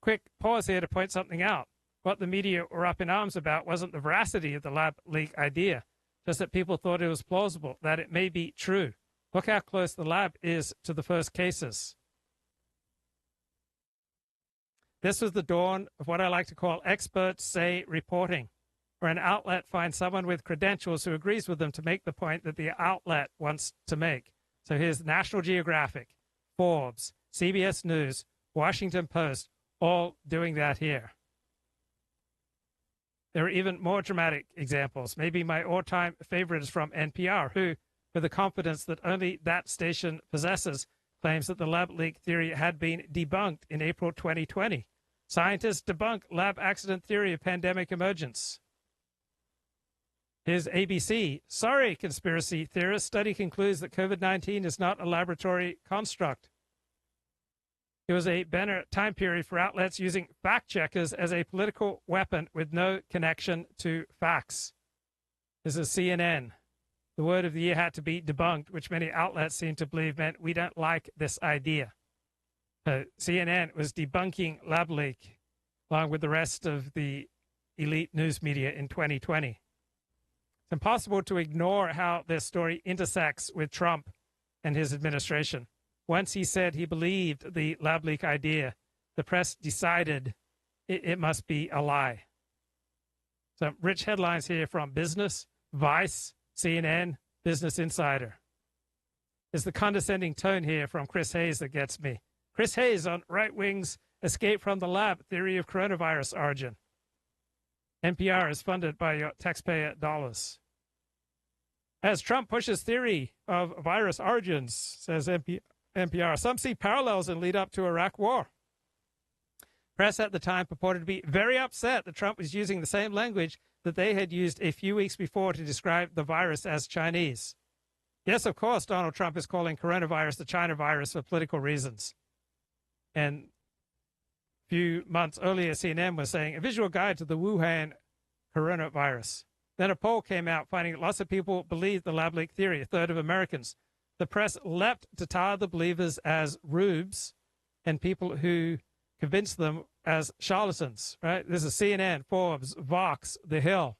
Quick pause here to point something out. What the media were up in arms about wasn't the veracity of the lab leak idea, just that people thought it was plausible, that it may be true. Look how close the lab is to the first cases. This was the dawn of what I like to call experts say reporting, where an outlet finds someone with credentials who agrees with them to make the point that the outlet wants to make. So here's National Geographic, Forbes, CBS News, Washington Post, all doing that here. There are even more dramatic examples. Maybe my all-time favorite is from NPR, who, with the confidence that only that station possesses, claims that the lab leak theory had been debunked in April 2020. Scientists debunk lab accident theory of pandemic emergence. Here's ABC. Sorry, conspiracy theorists. Study concludes that COVID-19 is not a laboratory construct. It was a better time period for outlets using fact checkers as a political weapon with no connection to facts. This is CNN. The word of the year had to be debunked, which many outlets seem to believe meant we don't like this idea. CNN was debunking lab leak along with the rest of the elite news media in 2020. It's impossible to ignore how this story intersects with Trump and his administration. Once he said he believed the lab leak idea, the press decided it must be a lie. Some rich headlines here from Business, Vice, CNN, Business Insider. It's the condescending tone here from Chris Hayes that gets me. Chris Hayes on right wing's escape from the lab theory of coronavirus origin. NPR is funded by your taxpayer dollars. As Trump pushes theory of virus origins, says NPR, some see parallels in lead up to Iraq war. Press at the time purported to be very upset that Trump was using the same language that they had used a few weeks before to describe the virus as Chinese. Yes, of course, Donald Trump is calling coronavirus the China virus for political reasons. And a few months earlier, CNN was saying a visual guide to the Wuhan coronavirus. Then a poll came out finding lots of people believe the lab leak theory, a third of Americans. The press leapt to tar the believers as rubes and people who convinced them as charlatans, right? This is CNN, Forbes, Vox, The Hill.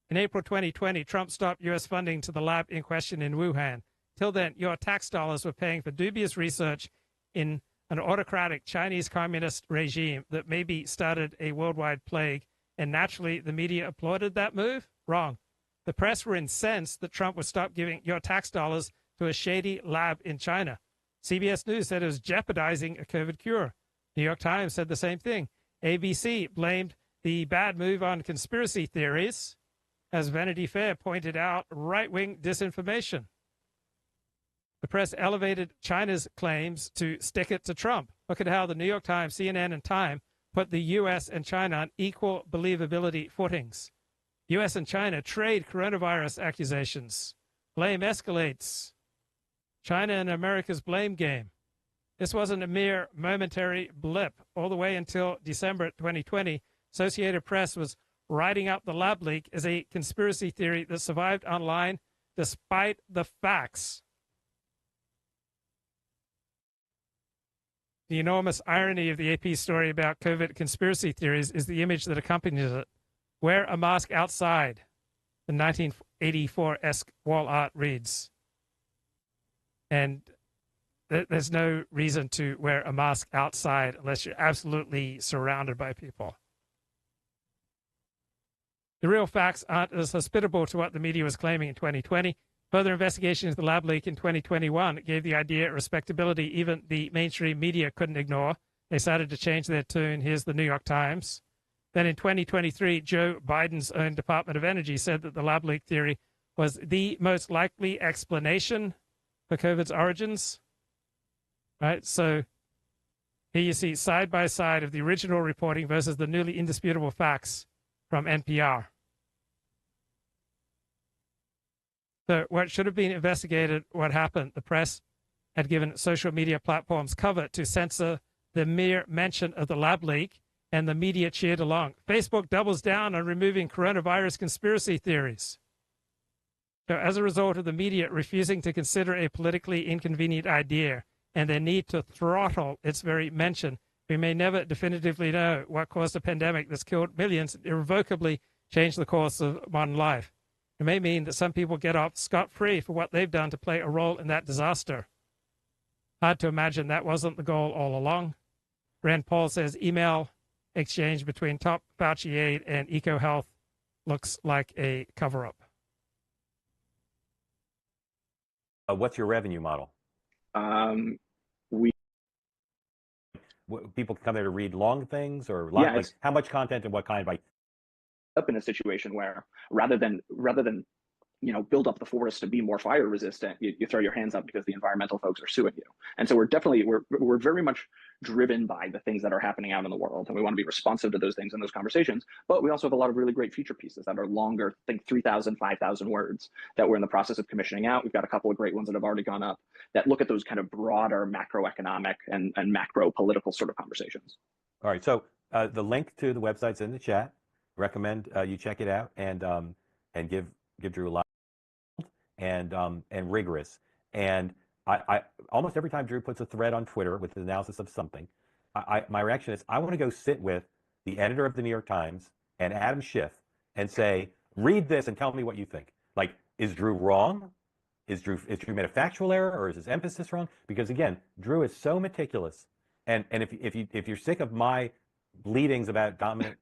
In April 2020, Trump stopped U.S. funding to the lab in question in Wuhan. Till then, your tax dollars were paying for dubious research in an autocratic Chinese communist regime that maybe started a worldwide plague, and naturally the media applauded that move? Wrong. The press were incensed that Trump would stop giving your tax dollars to a shady lab in China. CBS News said it was jeopardizing a COVID cure. New York Times said the same thing. ABC blamed the bad move on conspiracy theories. As Vanity Fair pointed out, right-wing disinformation. The press elevated China's claims to stick it to Trump. Look at how the New York Times, CNN, and Time put the U.S. and China on equal believability footings. U.S. and China trade coronavirus accusations. Blame escalates. China and America's blame game. This wasn't a mere momentary blip. All the way until December 2020, Associated Press was writing up the lab leak as a conspiracy theory that survived online despite the facts. The enormous irony of the AP story about COVID conspiracy theories is the image that accompanies it. Wear a mask outside, the 1984-esque wall art reads. And there's no reason to wear a mask outside unless you're absolutely surrounded by people. The real facts aren't as hospitable to what the media was claiming in 2020. Further investigation into the lab leak in 2021 gave the idea respectability even the mainstream media couldn't ignore. They started to change their tune. Here's the New York Times. Then in 2023, Joe Biden's own Department of Energy said that the lab leak theory was the most likely explanation for COVID's origins. Right? So here you see side by side of the original reporting versus the newly indisputable facts from NPR. So what should have been investigated, what happened? The press had given social media platforms cover to censor the mere mention of the lab leak, and the media cheered along. Facebook doubles down on removing coronavirus conspiracy theories. So as a result of the media refusing to consider a politically inconvenient idea and their need to throttle its very mention, we may never definitively know what caused a pandemic that's killed millions and irrevocably changed the course of modern life. It may mean that some people get off scot-free for what they've done to play a role in that disaster. Hard to imagine that wasn't the goal all along. Rand Paul says email exchange between top Fauci aide and EcoHealth looks like a cover-up. What's your revenue model? People come there to read long things, or like how much content and what kind? Like up in a situation where rather than build up the forest to be more fire resistant, you throw your hands up because the environmental folks are suing you. And so we're very much driven by the things that are happening out in the world, and we want to be responsive to those things in those conversations. But we also have a lot of really great feature pieces that are longer, I think 3,000, 5,000 words, that we're in the process of commissioning out. We've got a couple of great ones that have already gone up that look at those kind of broader macroeconomic and macro political sort of conversations. All right, so the link to the website's in the chat. Recommend you check it out and give Drew a lot and rigorous. And I almost every time Drew puts a thread on Twitter with an analysis of something, my reaction is I want to go sit with the editor of the New York Times and Adam Schiff and say, read this and tell me what you think. Like, is Drew wrong? Is Drew made a factual error, or is his emphasis wrong? Because again, Drew is so meticulous. And if you're sick of my bleedings about dominant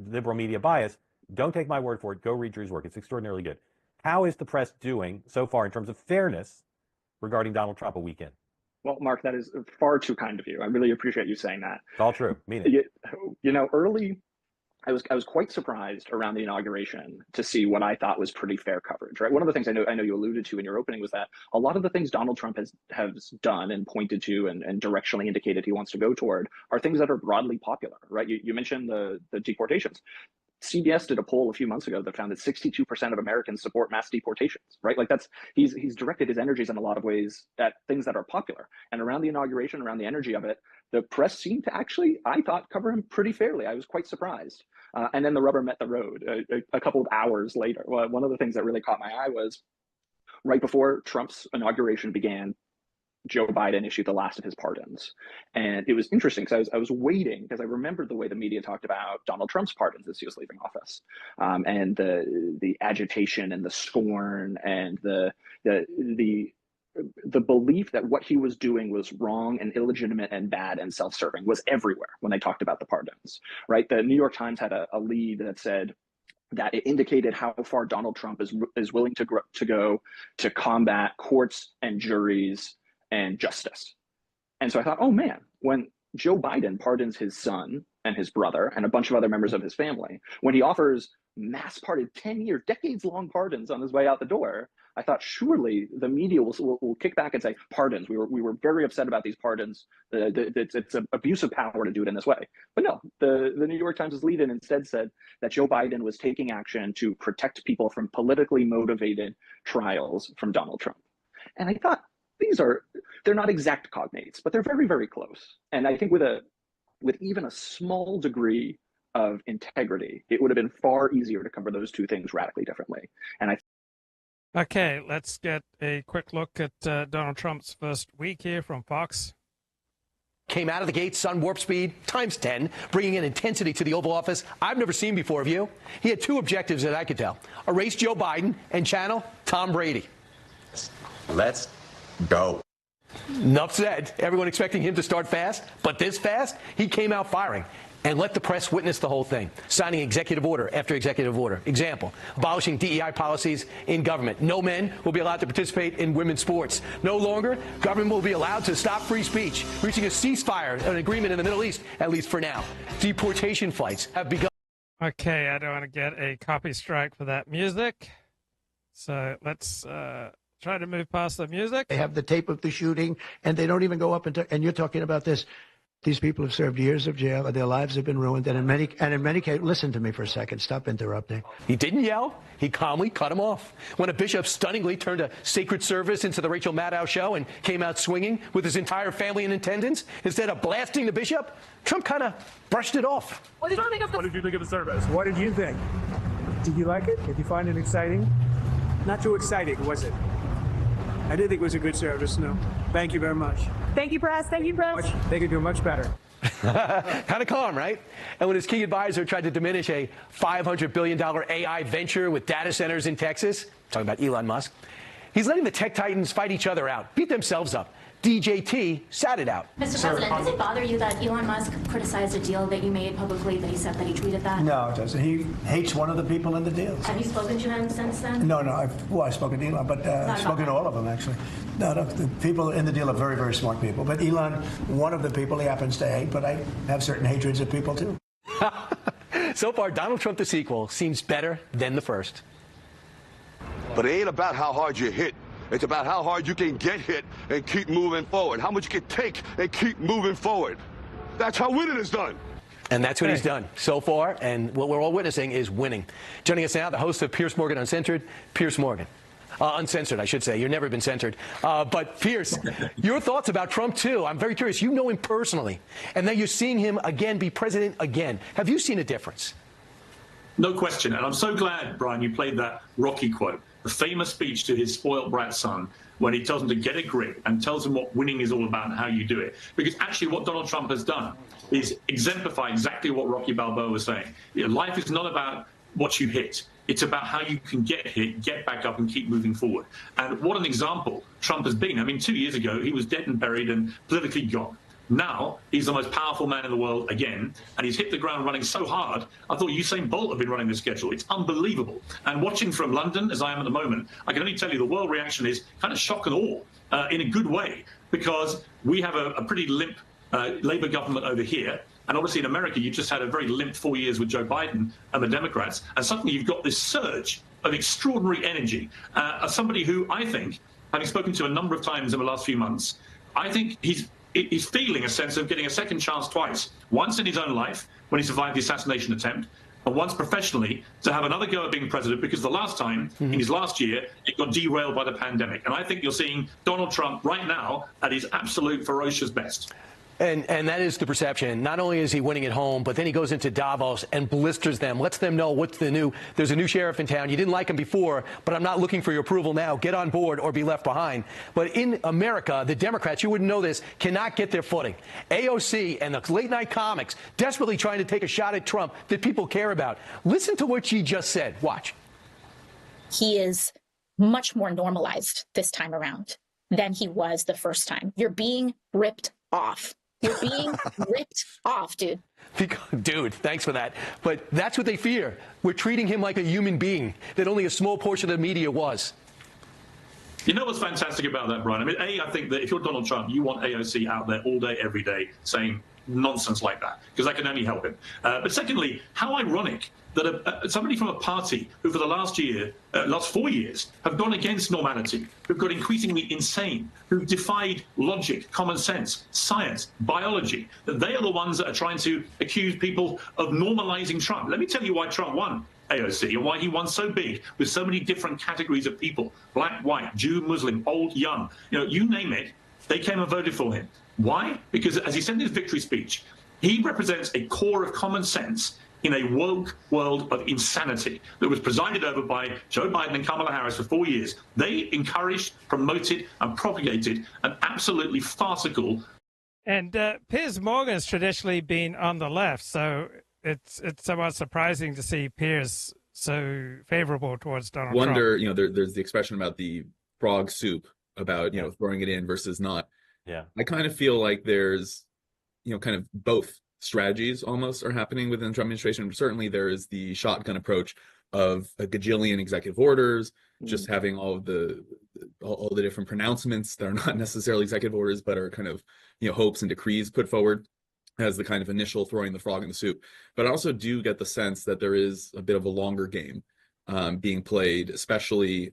liberal media bias, don't take my word for it. Go read Drew's work. It's extraordinarily good. How is the press doing so far in terms of fairness regarding Donald Trump a weekend? Well, Mark, that is far too kind of you. I really appreciate you saying that. It's all true. Mean it. Early, I was quite surprised around the inauguration to see what I thought was pretty fair coverage. Right. One of the things I know you alluded to in your opening was that a lot of the things Donald Trump has done and pointed to and directionally indicated he wants to go toward are things that are broadly popular. Right. You mentioned the deportations. CBS did a poll a few months ago that found that 62% of Americans support mass deportations, right? Like he's directed his energies in a lot of ways at things that are popular. And around the inauguration, around the energy of it, the press seemed to actually, I thought, cover him pretty fairly. I was quite surprised. And then the rubber met the road a couple of hours later. Well, one of the things that really caught my eye was right before Trump's inauguration began, Joe Biden issued the last of his pardons. And it was interesting because I was waiting because I remembered the way the media talked about Donald Trump's pardons as he was leaving office, and the agitation and the scorn and the belief that what he was doing was wrong and illegitimate and bad and self-serving was everywhere when they talked about the pardons, right? The New York Times had a lead that said, that it indicated how far Donald Trump is willing to go to combat courts and juries and justice. And so I thought, oh man, when Joe Biden pardons his son and his brother and a bunch of other members of his family, when he offers mass pardon, 10-year, decades-long pardons on his way out the door, I thought surely the media will kick back and say, pardons. We were very upset about these pardons. It's an abuse of power to do it in this way. But no, the New York Times' lead-in instead said that Joe Biden was taking action to protect people from politically motivated trials from Donald Trump. And I thought, they're not exact cognates, but they're very, very close. And I think with even a small degree of integrity, it would have been far easier to cover those two things radically differently. And Okay, let's get a quick look at Donald Trump's first week here from Fox. Came out of the gates on warp speed times 10, bringing an intensity to the Oval Office I've never seen before of you. He had two objectives that I could tell: erase Joe Biden and channel Tom Brady. Let's go. Enough said. Everyone expecting him to start fast, but this fast, he came out firing. And let the press witness the whole thing, signing executive order after executive order. Example, abolishing DEI policies in government. No men will be allowed to participate in women's sports. No longer, government will be allowed to stop free speech. Reaching a ceasefire, an agreement in the Middle East, at least for now. Deportation flights have begun. Okay, I don't want to get a copy strike for that music. So let's try to move past the music. They have the tape of the shooting, and they don't even go up and you're talking about this. These people have served years of jail, and their lives have been ruined. And in many cases, listen to me for a second. Stop interrupting. He didn't yell. He calmly cut him off. When a bishop stunningly turned a sacred service into the Rachel Maddow show and came out swinging with his entire family in attendance, instead of blasting the bishop, Trump kind of brushed it off. What did you think of the service? What did you think? Did you like it? Did you find it exciting? Not too exciting, was it? I did think it was a good service, no. Thank you very much. Thank you, press. Thank you, press. They could do much better. Kind of calm, right? And when his key advisor tried to diminish a $500 billion AI venture with data centers in Texas, talking about Elon Musk, he's letting the tech titans fight each other out, beat themselves up. DJT sat it out. Mr. President, does it bother you that Elon Musk criticized a deal that you made publicly, that he said that he tweeted that? No, it doesn't. He hates one of the people in the deal. Have you spoken to him since then? No, I've spoken to Elon, but I've spoken to all of them, actually. No, the people in the deal are very, very smart people. But Elon, one of the people he happens to hate, but I have certain hatreds of people, too. So far, Donald Trump, the sequel, seems better than the first. But it ain't about how hard you hit. It's about how hard you can get hit and keep moving forward. How much you can take and keep moving forward. That's how winning is done. And that's what he's done so far. And what we're all witnessing is winning. Joining us now, the host of Piers Morgan Uncensored, Piers Morgan. Uncensored, I should say. You've never been censored. But Piers, your thoughts about Trump, too. I'm very curious. You know him personally. And now you're seeing him again be president again. Have you seen a difference? No question. And I'm so glad, Brian, you played that Rocky quote. The famous speech to his spoiled brat son when he tells him to get a grip and tells him what winning is all about and how you do it. Because actually what Donald Trump has done is exemplify exactly what Rocky Balboa was saying. Life is not about what you hit. It's about how you can get hit, get back up and keep moving forward. And what an example Trump has been. I mean, 2 years ago, he was dead and buried and politically gone. Now, he's the most powerful man in the world again, and he's hit the ground running so hard, I thought Usain Bolt had been running the schedule. It's unbelievable. And watching from London, as I am at the moment, I can only tell you the world reaction is kind of shock and awe in a good way, because we have a pretty limp Labour government over here. And obviously in America, you just had a very limp 4 years with Joe Biden and the Democrats. And suddenly you've got this surge of extraordinary energy. As somebody who I think, having spoken to a number of times in the last few months, I think he's feeling a sense of getting a second chance twice. Once in his own life, when he survived the assassination attempt, and once professionally to have another go at being president, because the last time, in his last year, it got derailed by the pandemic. And I think you're seeing Donald Trump right now at his absolute ferocious best. And that is the perception. Not only is he winning at home, but then he goes into Davos and blisters them, lets them know what's the new. There's a new sheriff in town. You didn't like him before, but I'm not looking for your approval now. Get on board or be left behind. But in America, the Democrats, you wouldn't know this, cannot get their footing. AOC and the late night comics desperately trying to take a shot at Trump that people care about. Listen to what she just said. Watch. He is much more normalized this time around than he was the first time. You're being ripped off You're being ripped off, dude. Dude, thanks for that. But that's what they fear. We're treating him like a human being that only a small portion of the media was. You know what's fantastic about that, Brian? I mean, I think that if you're Donald Trump, you want AOC out there all day, every day, saying nonsense like that, because that can only help him. But secondly, how ironic that somebody from a party who for the last 4 years, have gone against normality, who've got increasingly insane, who've defied logic, common sense, science, biology, that they are the ones that are trying to accuse people of normalizing Trump. Let me tell you why Trump won AOC and why he won so big with so many different categories of people, black, white, Jew, Muslim, old, young, you name it, they came and voted for him. Why? Because as he said in his victory speech, he represents a core of common sense in a woke world of insanity that was presided over by Joe Biden and Kamala Harris for 4 years. They encouraged, promoted, and propagated an absolutely farcical. And Piers Morgan's traditionally been on the left, so it's somewhat surprising to see Piers so favorable towards Donald Trump. There's the expression about the frog soup, about throwing it in versus not. Yeah, I kind of feel like there's kind of both strategies almost are happening within the Trump administration. Certainly there is the shotgun approach of a gajillion executive orders, just having all the different pronouncements that are not necessarily executive orders, but are kind of, hopes and decrees put forward as the kind of initial throwing the frog in the soup. But I also do get the sense that there is a bit of a longer game being played, especially,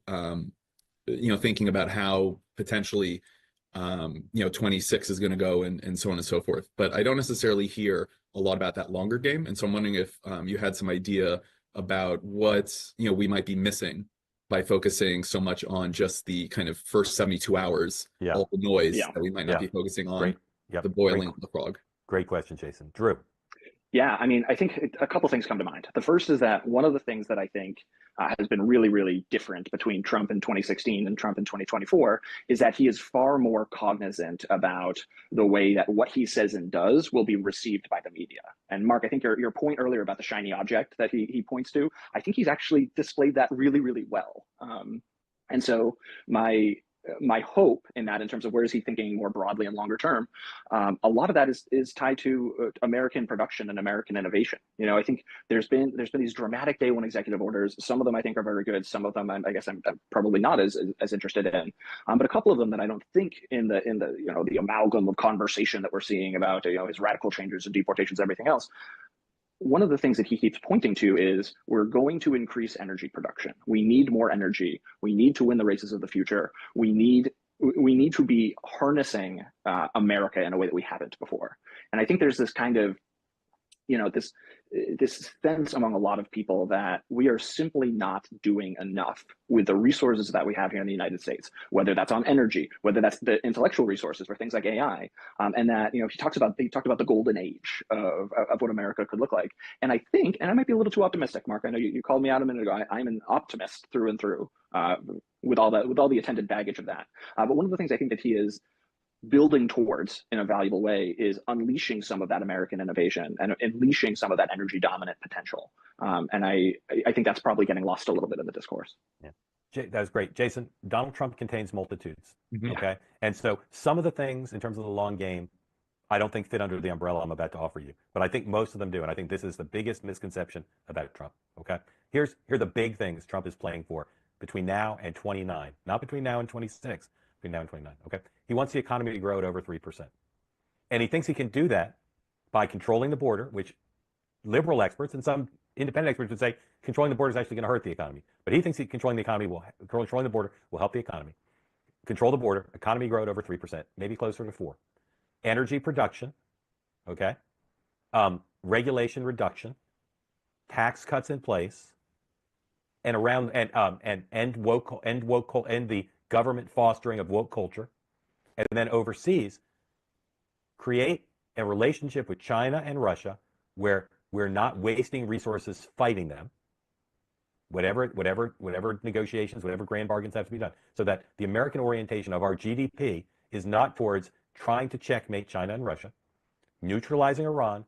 thinking about how potentially 26 is going to go and so on and so forth. But I don't necessarily hear a lot about that longer game. And so I'm wondering if you had some idea about what, we might be missing by focusing so much on just the kind of first 72 hours, all the noise that we might not be focusing on the boiling of the frog. Great question, Jason. Drew. Yeah, I mean, I think a couple things come to mind. The first is that one of the things that I think has been really, really different between Trump in 2016 and Trump in 2024 is that he is far more cognizant about the way that what he says and does will be received by the media. And Mark, I think your point earlier about the shiny object that he points to, I think he's actually displayed that really, really well. And so my hope in that, in terms of where is he thinking more broadly and longer term, a lot of that is tied to American production and American innovation. I think there's been these dramatic day one executive orders. Some of them I think are very good. Some of them I guess I'm probably not as interested in. But a couple of them that I don't think in the amalgam of conversation that we're seeing about his radical changes and deportations, everything else. One of the things that he keeps pointing to is we're going to increase energy production. We need more energy. We need to win the races of the future. We need to be harnessing America in a way that we haven't before. And I think there's this kind of, this sense among a lot of people that we are simply not doing enough with the resources that we have here in the United States, whether that's on energy, whether that's the intellectual resources for things like AI, and that he talked about the golden age of what America could look like. And I think, and I might be a little too optimistic, Mark. I know you called me out a minute ago. I'm an optimist through and through, with all the attendant baggage of that. But one of the things I think that he is building towards in a valuable way is unleashing some of that American innovation and unleashing some of that energy dominant potential. And I think that's probably getting lost a little bit in the discourse. Yeah, that was great. Jason, Donald Trump contains multitudes. Okay. And so some of the things in terms of the long game, I don't think fit under the umbrella I'm about to offer you, but I think most of them do. And I think this is the biggest misconception about Trump. Okay. Here are the big things Trump is playing for between now and 29, not between now and 26. Between now and 29, okay? He wants the economy to grow at over 3%. And he thinks he can do that by controlling the border, which liberal experts and some independent experts would say controlling the border is actually going to hurt the economy. But he thinks controlling the border will help the economy. Control the border, economy grow at over 3%, maybe closer to 4%. Energy production, okay? Regulation reduction, tax cuts in place, and end the government fostering of woke culture, and then overseas, create a relationship with China and Russia where we're not wasting resources fighting them, whatever negotiations, whatever grand bargains have to be done, so that the American orientation of our GDP is not towards trying to checkmate China and Russia, neutralizing Iran,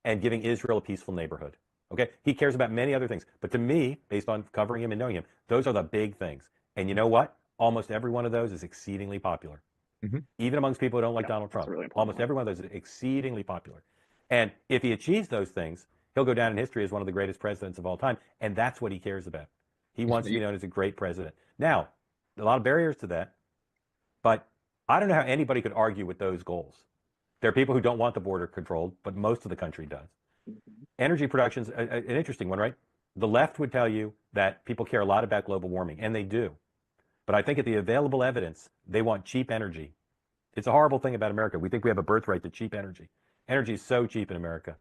and giving Israel a peaceful neighborhood. Okay? He cares about many other things, but to me, based on covering him and knowing him, those are the big things. And you know what? Almost every one of those is exceedingly popular. even amongst people who don't like Donald Trump. Really Almost every one of those is exceedingly popular. And if he achieves those things, he'll go down in history as one of the greatest presidents of all time. And that's what he cares about. He wants to be known as a great president. Now, a lot of barriers to that, but I don't know how anybody could argue with those goals. There are people who don't want the border controlled, but most of the country does. Energy production's an interesting one, right? The left would tell you that people care a lot about global warming, and they do. But I think at the available evidence, they want cheap energy. It's a horrible thing about America. We think we have a birthright to cheap energy. Energy is so cheap in America.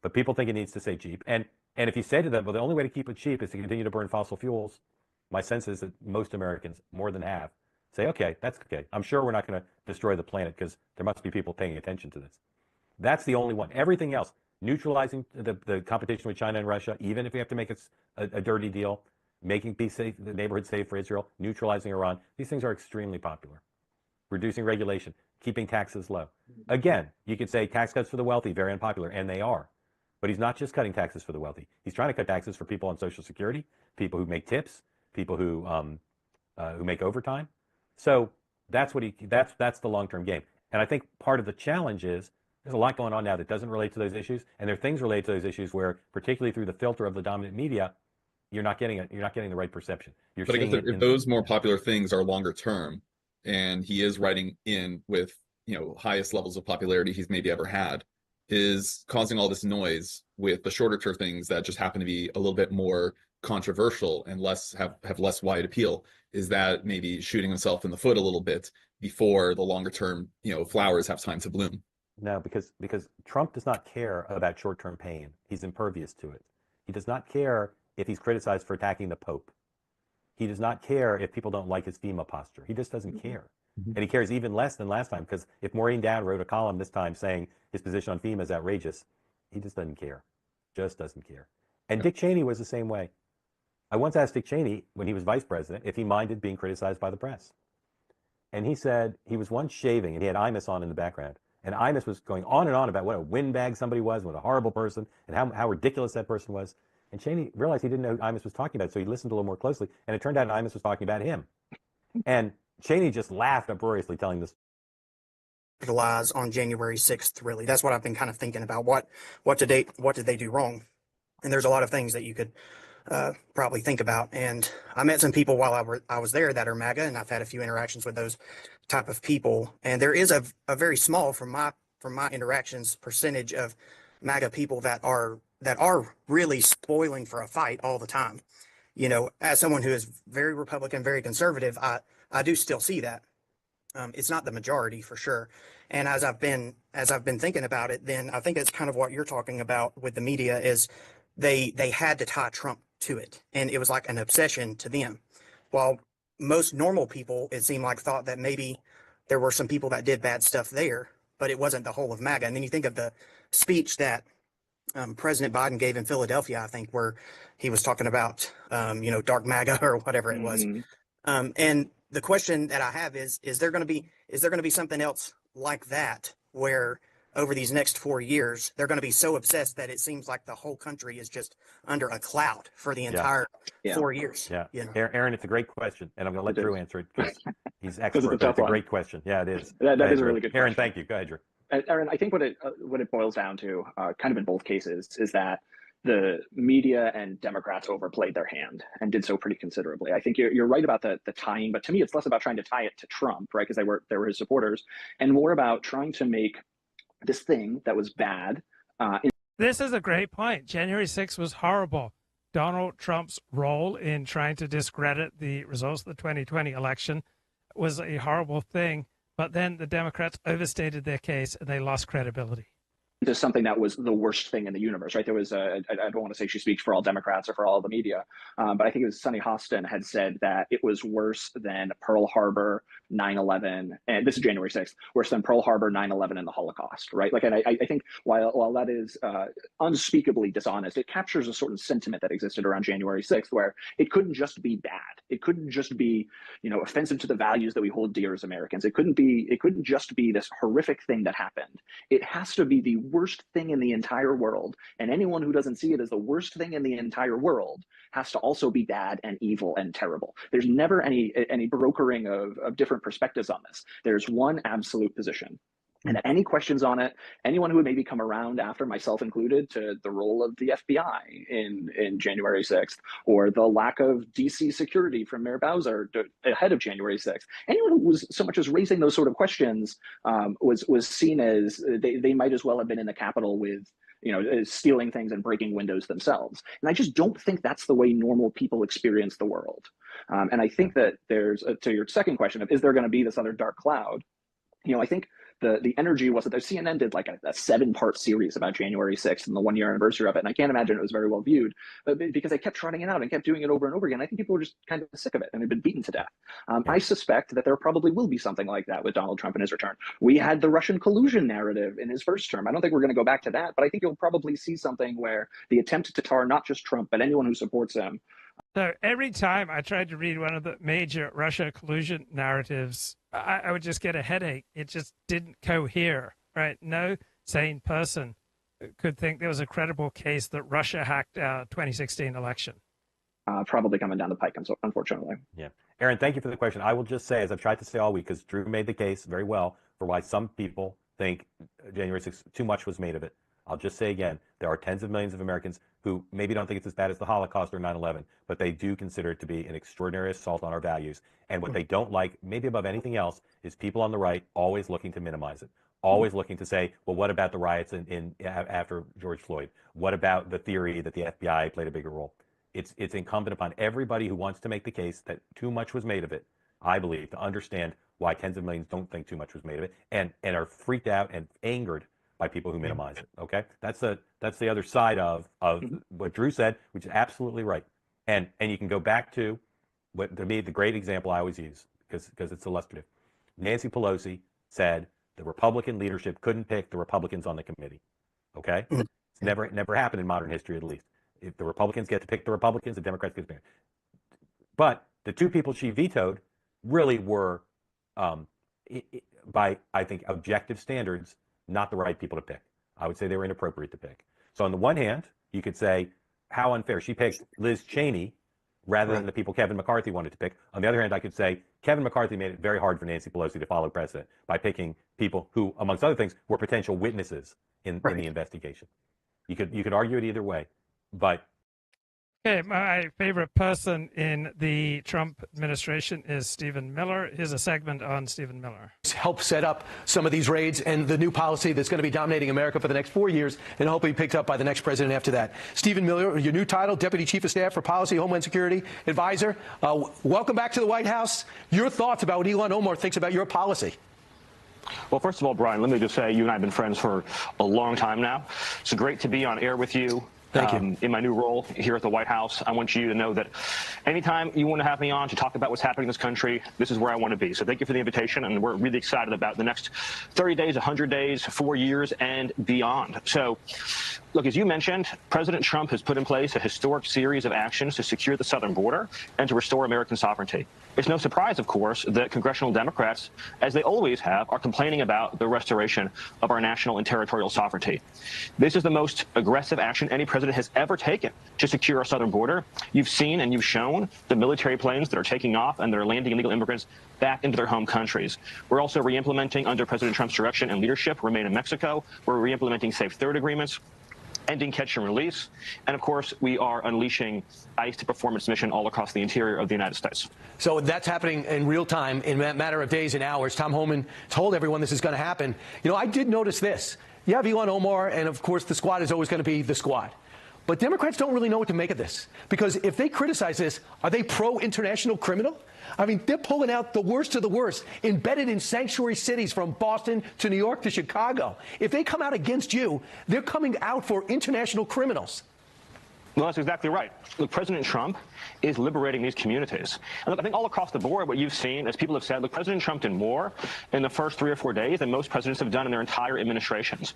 But people think it needs to stay cheap. And if you say to them, well, the only way to keep it cheap is to continue to burn fossil fuels, my sense is that most Americans, more than half, say, okay, that's okay. I'm sure we're not going to destroy the planet because there must be people paying attention to this. That's the only one. Everything else, neutralizing the competition with China and Russia, even if we have to make a dirty deal, making peace safe, the neighborhood safe for Israel, neutralizing Iran, these things are extremely popular. Reducing regulation, keeping taxes low. Again, you could say tax cuts for the wealthy, very unpopular, and they are. But he's not just cutting taxes for the wealthy. He's trying to cut taxes for people on Social Security, people who make tips, people who make overtime. So that's what that's the long-term game. And I think part of the challenge is there's a lot going on now that doesn't relate to those issues, and there are things related to those issues where, particularly through the filter of the dominant media, you're not getting the right perception. But I guess if those more popular things are longer term, and he is writing in with highest levels of popularity he's maybe ever had, is causing all this noise with the shorter term things that just happen to be a little bit more controversial and have less wide appeal. Is that maybe shooting himself in the foot a little bit before the longer term flowers have time to bloom? No, because Trump does not care about short-term pain. He's impervious to it. He does not care if he's criticized for attacking the Pope. He does not care if people don't like his FEMA posture. He just doesn't care. And he cares even less than last time, because if Maureen Dowd wrote a column this time saying his position on FEMA is outrageous, he just doesn't care. Just doesn't care. And Dick Cheney was the same way. I once asked Dick Cheney, when he was vice president, if he minded being criticized by the press. And he said he was once shaving, and he had Imus on in the background. And Imus was going on and on about what a windbag somebody was, what a horrible person, and how ridiculous that person was. And Cheney realized he didn't know who Imus was talking about, so he listened a little more closely, and it turned out Imus was talking about him. And Cheney just laughed uproariously telling this. Lies on January 6th, really. That's what I've been kind of thinking about. What did they do wrong? And there's a lot of things that you could probably think about. And I met some people while I was there that are MAGA, and I've had a few interactions with those type of people. And there is a very small, from my interactions, percentage of MAGA people that are really spoiling for a fight all the time. As someone who is very Republican, very conservative, I do still see that. It's not the majority for sure. And as I've been thinking about it, then I think it's kind of what you're talking about with the media is they had to tie Trump to it. And it was like an obsession to them. While most normal people, it seemed like, thought that maybe there were some people that did bad stuff there, but it wasn't the whole of MAGA. And then you think of the speech that President Biden gave in Philadelphia, I think, where he was talking about, dark MAGA or whatever it was. And the question that I have is there going to be something else like that, where over these next 4 years, they're going to be so obsessed that it seems like the whole country is just under a cloud for the entire 4 years? Yeah. Aaron, it's a great question, and I'm going to let Drew answer it because he's expert. It's a great question. Yeah, it is. That is a really good question. Aaron, thank you. Go ahead, Drew. Aaron, I think what it boils down to, kind of in both cases, is that the media and Democrats overplayed their hand and did so pretty considerably. I think you're right about the tying, but to me, it's less about trying to tie it to Trump, right? Because they were his supporters, and more about trying to make this thing that was bad. This is a great point. January 6th was horrible. Donald Trump's role in trying to discredit the results of the 2020 election was a horrible thing. But then the Democrats overstated their case and they lost credibility. To something that was the worst thing in the universe, right? There was I don't want to say she speaks for all Democrats or for all the media, but I think it was Sunny Hostin had said that it was worse than Pearl Harbor, 9/11, and this is January 6th, worse than Pearl Harbor, 9/11, and the Holocaust, right? Like, and I think while that is unspeakably dishonest, it captures a certain sentiment that existed around January 6th, where it couldn't just be bad. It couldn't just be, offensive to the values that we hold dear as Americans. It couldn't just be this horrific thing that happened. It has to be the worst thing in the entire world, and anyone who doesn't see it as the worst thing in the entire world has to also be bad and evil and terrible. There's never any brokering of different perspectives on this. There's one absolute position. And any questions on it, anyone who would maybe come around after, myself included, to the role of the FBI in January 6th, or the lack of DC security from Mayor Bowser ahead of January 6th, anyone who was so much as raising those sort of questions was seen as they might as well have been in the Capitol with, stealing things and breaking windows themselves. And I just don't think that's the way normal people experience the world. And I think that there's, to your second question of, is there going to be this other dark cloud? I think the energy was that CNN did like a 7-part series about January 6th and the 1-year anniversary of it. And I can't imagine it was very well viewed, but because they kept trotting it out and kept doing it over and over again, I think people were just kind of sick of it and had been beaten to death. I suspect that there probably will be something like that with Donald Trump in his return. We had the Russian collusion narrative in his first term. I don't think we're going to go back to that, but I think you'll probably see something where the attempt to tar not just Trump, but anyone who supports him. So every time I tried to read one of the major Russia collusion narratives, I would just get a headache. It just didn't cohere, right? No sane person could think there was a credible case that Russia hacked our 2016 election. Probably coming down the pike, unfortunately. Yeah. Aaron, thank you for the question. I will just say, as I've tried to say all week, because Drew made the case very well for why some people think January 6th, too much was made of it. I'll just say again, there are tens of millions of Americans who maybe don't think it's as bad as the Holocaust or 9/11, but they do consider it to be an extraordinary assault on our values. And what they don't like, maybe above anything else, is people on the right always looking to minimize it, always looking to say, well, what about the riots after George Floyd? What about the theory that the FBI played a bigger role? It's incumbent upon everybody who wants to make the case that too much was made of it, I believe, to understand why tens of millions don't think too much was made of it and are freaked out and angered by people who minimize it. Okay, that's the other side of what Drew said, which is absolutely right. And you can go back to what, to me, the great example I always use because it's illustrative. Nancy Pelosi said the Republican leadership couldn't pick the Republicans on the committee. Okay, it's never happened in modern history, at least. If the Republicans get to pick the Republicans, the Democrats get to pick. But the two people she vetoed really were, by I think objective standards, not the right people to pick. I would say they were inappropriate to pick. So on the one hand, you could say, how unfair. She picked Liz Cheney rather than the people Kevin McCarthy wanted to pick. On the other hand, I could say Kevin McCarthy made it very hard for Nancy Pelosi to follow precedent by picking people who, amongst other things, were potential witnesses in the investigation. You could argue it either way, but Okay, my favorite person in the Trump administration is Stephen Miller. Here's a segment on Stephen Miller. Help set up some of these raids and the new policy that's going to be dominating America for the next 4 years and hopefully picked up by the next president after that. Stephen Miller, your new title, Deputy Chief of Staff for Policy, Homeland Security Advisor. Welcome back to the White House. Your thoughts about what Elon Omar thinks about your policy? Well, first of all, Brian, let me just say you and I have been friends for a long time now. It's great to be on air with you. Thank you. In my new role here at the White House, I want you to know that anytime you want to have me on to talk about what's happening in this country, this is where I want to be. So thank you for the invitation, and we're really excited about the next 30 days, 100 days, 4 years, and beyond. So, look, as you mentioned, President Trump has put in place a historic series of actions to secure the southern border and to restore American sovereignty. It's no surprise, of course, that congressional Democrats, as they always have, are complaining about the restoration of our national and territorial sovereignty. This is the most aggressive action any president has ever taken to secure our southern border. You've seen and you've shown the military planes that are taking off and that are landing illegal immigrants back into their home countries. We're also re-implementing, under President Trump's direction and leadership, Remain in Mexico. We're re-implementing Safe Third agreements, ending catch and release, and of course, we are unleashing ICE to perform its mission all across the interior of the United States. So that's happening in real time, in a matter of days and hours. Tom Homan told everyone this is going to happen. You know, I did notice this. You have Elon Omar, and of course, the squad is always going to be the squad. But Democrats don't really know what to make of this, because if they criticize this, are they pro-international criminal? I mean, they're pulling out the worst of the worst, embedded in sanctuary cities from Boston to New York to Chicago. If they come out against you, they're coming out for international criminals. Well, that's exactly right. Look, President Trump is liberating these communities. And look, I think all across the board, what you've seen, as people have said, look, President Trump did more in the first 3 or 4 days than most presidents have done in their entire administrations.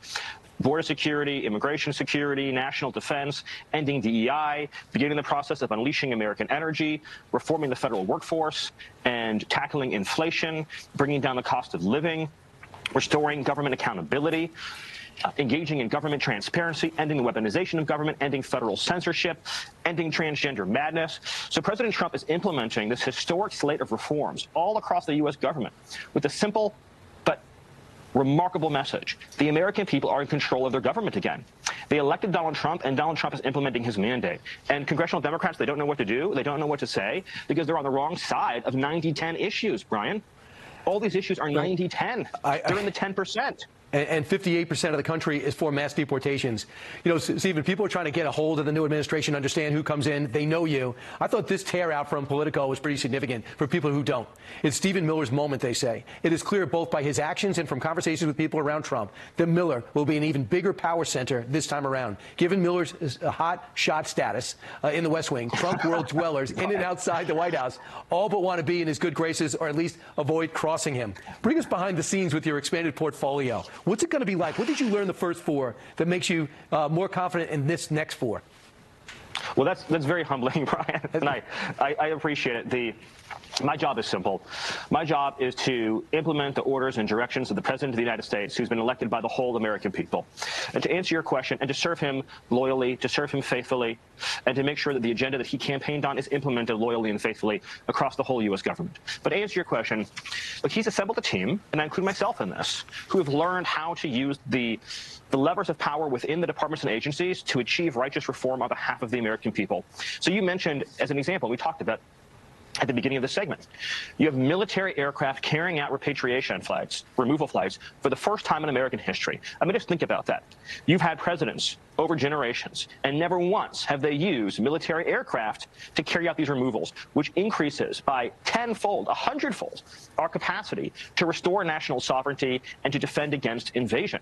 Border security, immigration security, national defense, ending DEI, beginning the process of unleashing American energy, reforming the federal workforce, and tackling inflation, bringing down the cost of living, restoring government accountability. engaging in government transparency, ending the weaponization of government, ending federal censorship, ending transgender madness. So President Trump is implementing this historic slate of reforms all across the U.S. government with a simple but remarkable message. The American people are in control of their government again. They elected Donald Trump, and Donald Trump is implementing his mandate. And congressional Democrats, they don't know what to do. They don't know what to say because they're on the wrong side of 90-10 issues, Brian. All these issues are 90-10. They're in the 10%. And 58% of the country is for mass deportations. You know, Stephen, people are trying to get a hold of the new administration, understand who comes in. They know you. I thought this tear out from Politico was pretty significant for people who don't. It's Stephen Miller's moment, they say. It is clear both by his actions and from conversations with people around Trump that Miller will be an even bigger power center this time around. Given Miller's hot shot status in the West Wing, Trump world dwellers in and outside the White House all but want to be in his good graces or at least avoid crossing him. Bring us behind the scenes with your expanded portfolio. What's it going to be like? What did you learn the first four that makes you more confident in this next four? Well, that's very humbling, Brian, and I appreciate it. My job is simple. My job is to implement the orders and directions of the President of the United States, who's been elected by the whole American people. And to answer your question, and to serve him loyally, to serve him faithfully, and to make sure that the agenda that he campaigned on is implemented loyally and faithfully across the whole U.S. government. But to answer your question, look, he's assembled a team, and I include myself in this, who have learned how to use the levers of power within the departments and agencies to achieve righteous reform on behalf of the American people. So you mentioned, as an example, we talked about at the beginning of the segment, you have military aircraft carrying out repatriation flights, removal flights, for the first time in American history. I mean, just think about that. You've had presidents over generations, and never once have they used military aircraft to carry out these removals, which increases by 10-fold, 100-fold, our capacity to restore national sovereignty and to defend against invasion.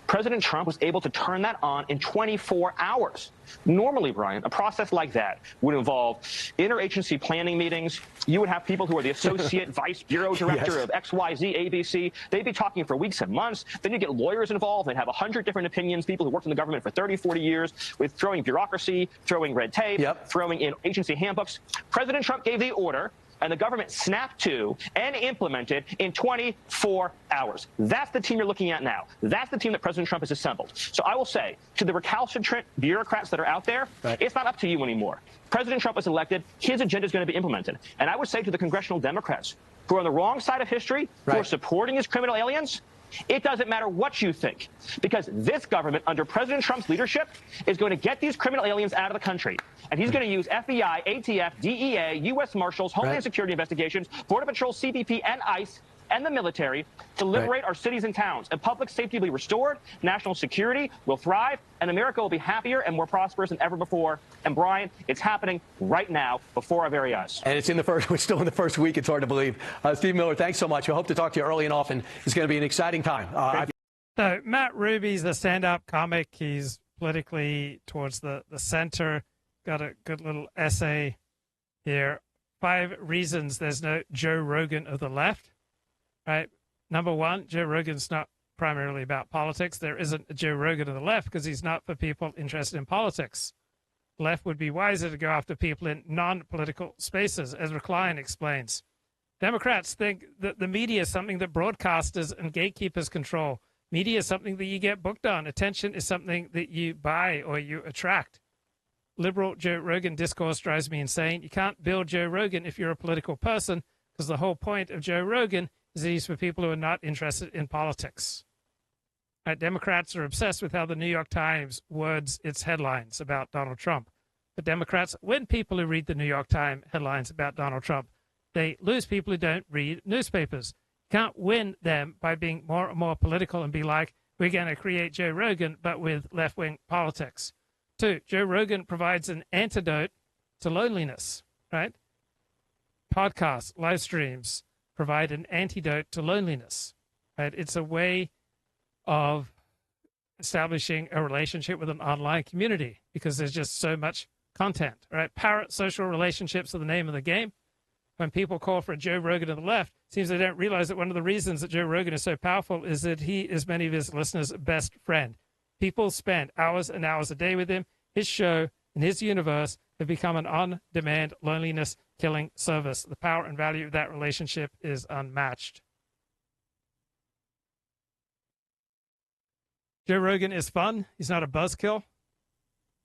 President Trump was able to turn that on in 24 hours. Normally, Brian, a process like that would involve interagency planning meetings. You would have people who are the associate vice bureau director of XYZ ABC. They'd be talking for weeks and months. Then you get lawyers involved. They'd have 100 different opinions, people who worked in the government for 30, 40 years, with throwing bureaucracy, throwing red tape, throwing in agency handbooks. President Trump gave the order, and the government snapped to and implemented in 24 hours. That's the team you're looking at now. That's the team that President Trump has assembled. So I will say to the recalcitrant bureaucrats that are out there, it's not up to you anymore. President Trump is elected. His agenda is going to be implemented. And I would say to the congressional Democrats who are on the wrong side of history, who are supporting his criminal aliens, it doesn't matter what you think, because this government under President Trump's leadership is going to get these criminal aliens out of the country. And he's going to use FBI, ATF, DEA, U.S. Marshals, Homeland Security investigations, Border Patrol, CBP, and ICE, and the military to liberate our cities and towns. And public safety will be restored, national security will thrive, and America will be happier and more prosperous than ever before. And Brian, it's happening right now before our very eyes. And we're still in the first week. It's hard to believe. Steve Miller, thanks so much. I hope to talk to you early and often. It's going to be an exciting time. So Matt Ruby's a stand-up comic. He's politically towards the center. Got a good little essay here. 5 reasons there's no Joe Rogan of the left. Right. Number one, Joe Rogan's not primarily about politics. There isn't a Joe Rogan of the left because he's not for people interested in politics. The left would be wiser to go after people in non-political spaces, as Klein explains. Democrats think that the media is something that broadcasters and gatekeepers control. Media is something that you get booked on. Attention is something that you buy or you attract. Liberal Joe Rogan discourse drives me insane. You can't build Joe Rogan if you're a political person, because the whole point of Joe Rogan is that he's for people who are not interested in politics. Democrats are obsessed with how the New York Times words its headlines about Donald Trump. But Democrats win people who read the New York Times headlines about Donald Trump. They lose people who don't read newspapers. You can't win them by being more and more political and be like, we're going to create Joe Rogan, but with left-wing politics. 2, Joe Rogan provides an antidote to loneliness, right? Podcasts, live streams provide an antidote to loneliness, right? It's a way of establishing a relationship with an online community because there's just so much content, right? Parasocial relationships are the name of the game. When people call for a Joe Rogan of the left, it seems they don't realize that one of the reasons that Joe Rogan is so powerful is that he is many of his listeners' best friend. People spend hours and hours a day with him. His show and his universe have become an on-demand loneliness-killing service. The power and value of that relationship is unmatched. Joe Rogan is fun. He's not a buzzkill.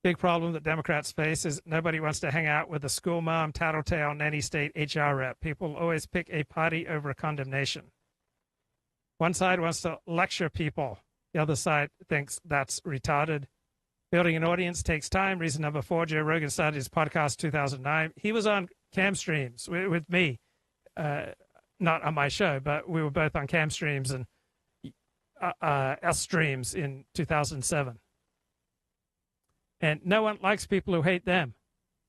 Big problem that Democrats face is nobody wants to hang out with a school mom, tattletale, nanny state HR rep. People always pick a party over a condemnation. One side wants to lecture people. The other side thinks that's retarded. Building an audience takes time. Reason number 4, Joe Rogan started his podcast in 2009. He was on cam streams with me, not on my show, but we were both on cam streams and S streams in 2007. And no one likes people who hate them.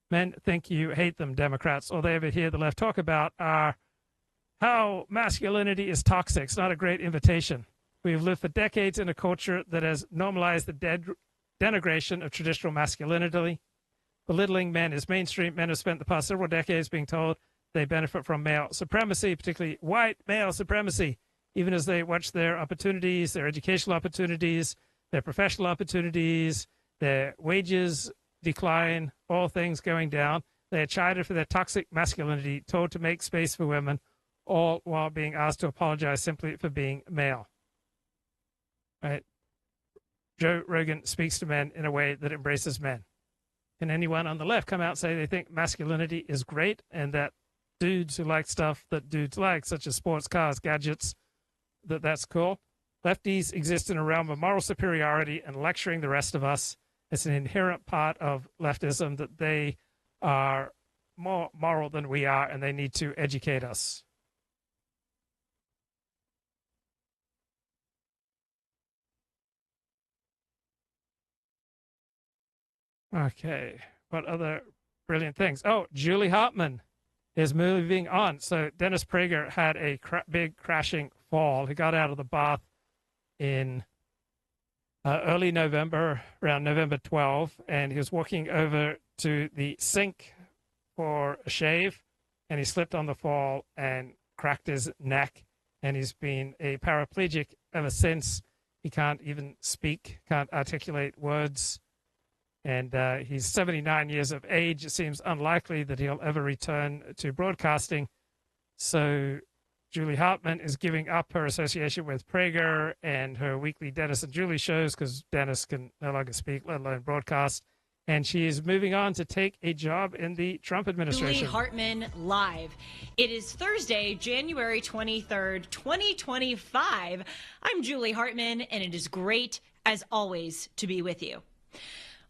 Men think you hate them, Democrats. All they ever hear the left talk about are how masculinity is toxic. It's not a great invitation. We've lived for decades in a culture that has normalized the denigration of traditional masculinity. Belittling men is mainstream. Men have spent the past several decades being told they benefit from male supremacy, particularly white male supremacy, even as they watch their opportunities, their educational opportunities, their professional opportunities, their wages decline, all things going down. They are chided for their toxic masculinity, told to make space for women, all while being asked to apologize simply for being male. Right? Joe Rogan speaks to men in a way that embraces men. Can anyone on the left come out and say they think masculinity is great and that dudes who like stuff that dudes like, such as sports cars, gadgets, that's cool? Lefties exist in a realm of moral superiority and lecturing the rest of us. It's an inherent part of leftism that they are more moral than we are and they need to educate us. Okay, what other brilliant things? Oh, Julie Hartman is moving on. So Dennis Prager had a big crashing fall. He got out of the bath in early November, around November 12, and he was walking over to the sink for a shave, and he slipped on the fall and cracked his neck, and he's been a paraplegic ever since. He can't even speak, can't articulate words, and he's 79 years of age. It seems unlikely that he'll ever return to broadcasting. So Julie Hartman is giving up her association with Prager and her weekly Dennis and Julie shows because Dennis can no longer speak, let alone broadcast. And she is moving on to take a job in the Trump administration. Julie Hartman Live. It is Thursday, January 23rd, 2025. I'm Julie Hartman, and it is great, as always, to be with you.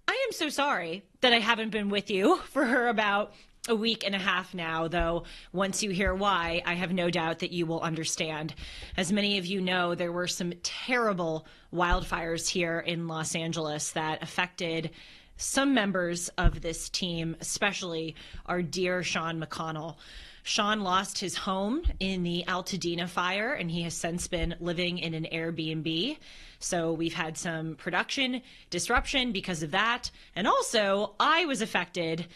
I am so sorry that I haven't been with you for about a week and a half now, though once you hear why, I have no doubt that you will understand. As many of you know, there were some terrible wildfires here in Los Angeles that affected some members of this team, especially our dear Sean McConnell. Sean lost his home in the Altadena fire, and he has since been living in an Airbnb. So we've had some production disruption because of that. And also, I was affected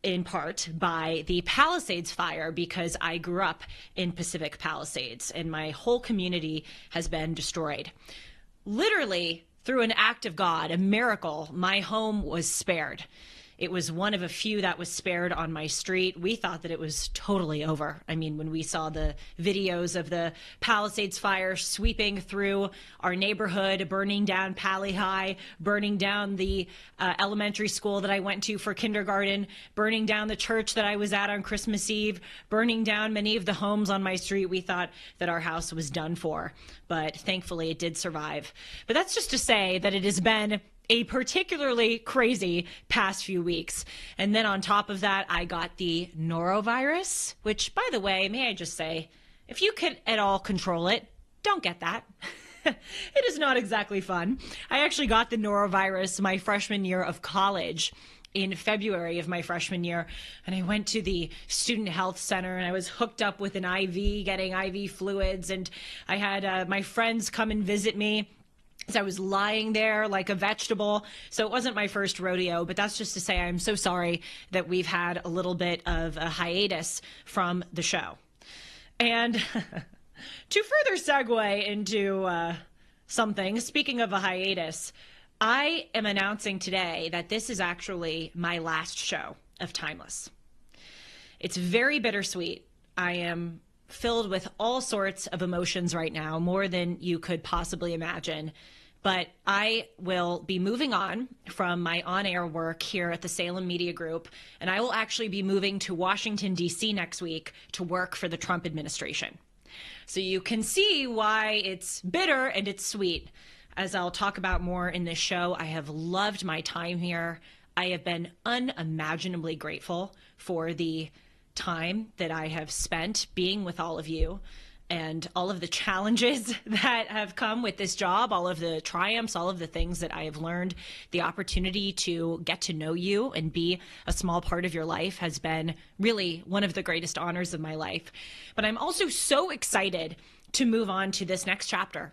in part by the Palisades fire because I grew up in Pacific Palisades, and my whole community has been destroyed. Literally, through an act of God, a miracle, my home was spared. It was one of a few that was spared on my street. We thought that it was totally over. I mean, when we saw the videos of the Palisades fire sweeping through our neighborhood, burning down Pali High, burning down the elementary school that I went to for kindergarten, burning down the church that I was at on Christmas Eve, burning down many of the homes on my street, we thought that our house was done for. But thankfully, it did survive. But that's just to say that it has been a particularly crazy past few weeks. And then on top of that, I got the norovirus, which, by the way, may I just say, if you can at all control it, don't get that. It is not exactly fun. I actually got the norovirus my freshman year of college in February of my freshman year, and I went to the student health center and I was hooked up with an IV, getting IV fluids, and I had my friends come and visit me. So I was lying there like a vegetable. So it wasn't my first rodeo, but that's just to say I'm so sorry that we've had a little bit of a hiatus from the show. And to further segue into something, speaking of a hiatus, I am announcing today that this is actually my last show of Timeless. It's very bittersweet. I am filled with all sorts of emotions right now, more than you could possibly imagine. But I will be moving on from my on-air work here at the Salem Media Group, and I will actually be moving to Washington, D.C. next week to work for the Trump administration. So you can see why it's bitter and it's sweet. As I'll talk about more in this show, I have loved my time here. I have been unimaginably grateful for the time that I have spent being with all of you, and all of the challenges that have come with this job, all of the triumphs, all of the things that I have learned. The opportunity to get to know you and be a small part of your life has been really one of the greatest honors of my life. But I'm also so excited to move on to this next chapter.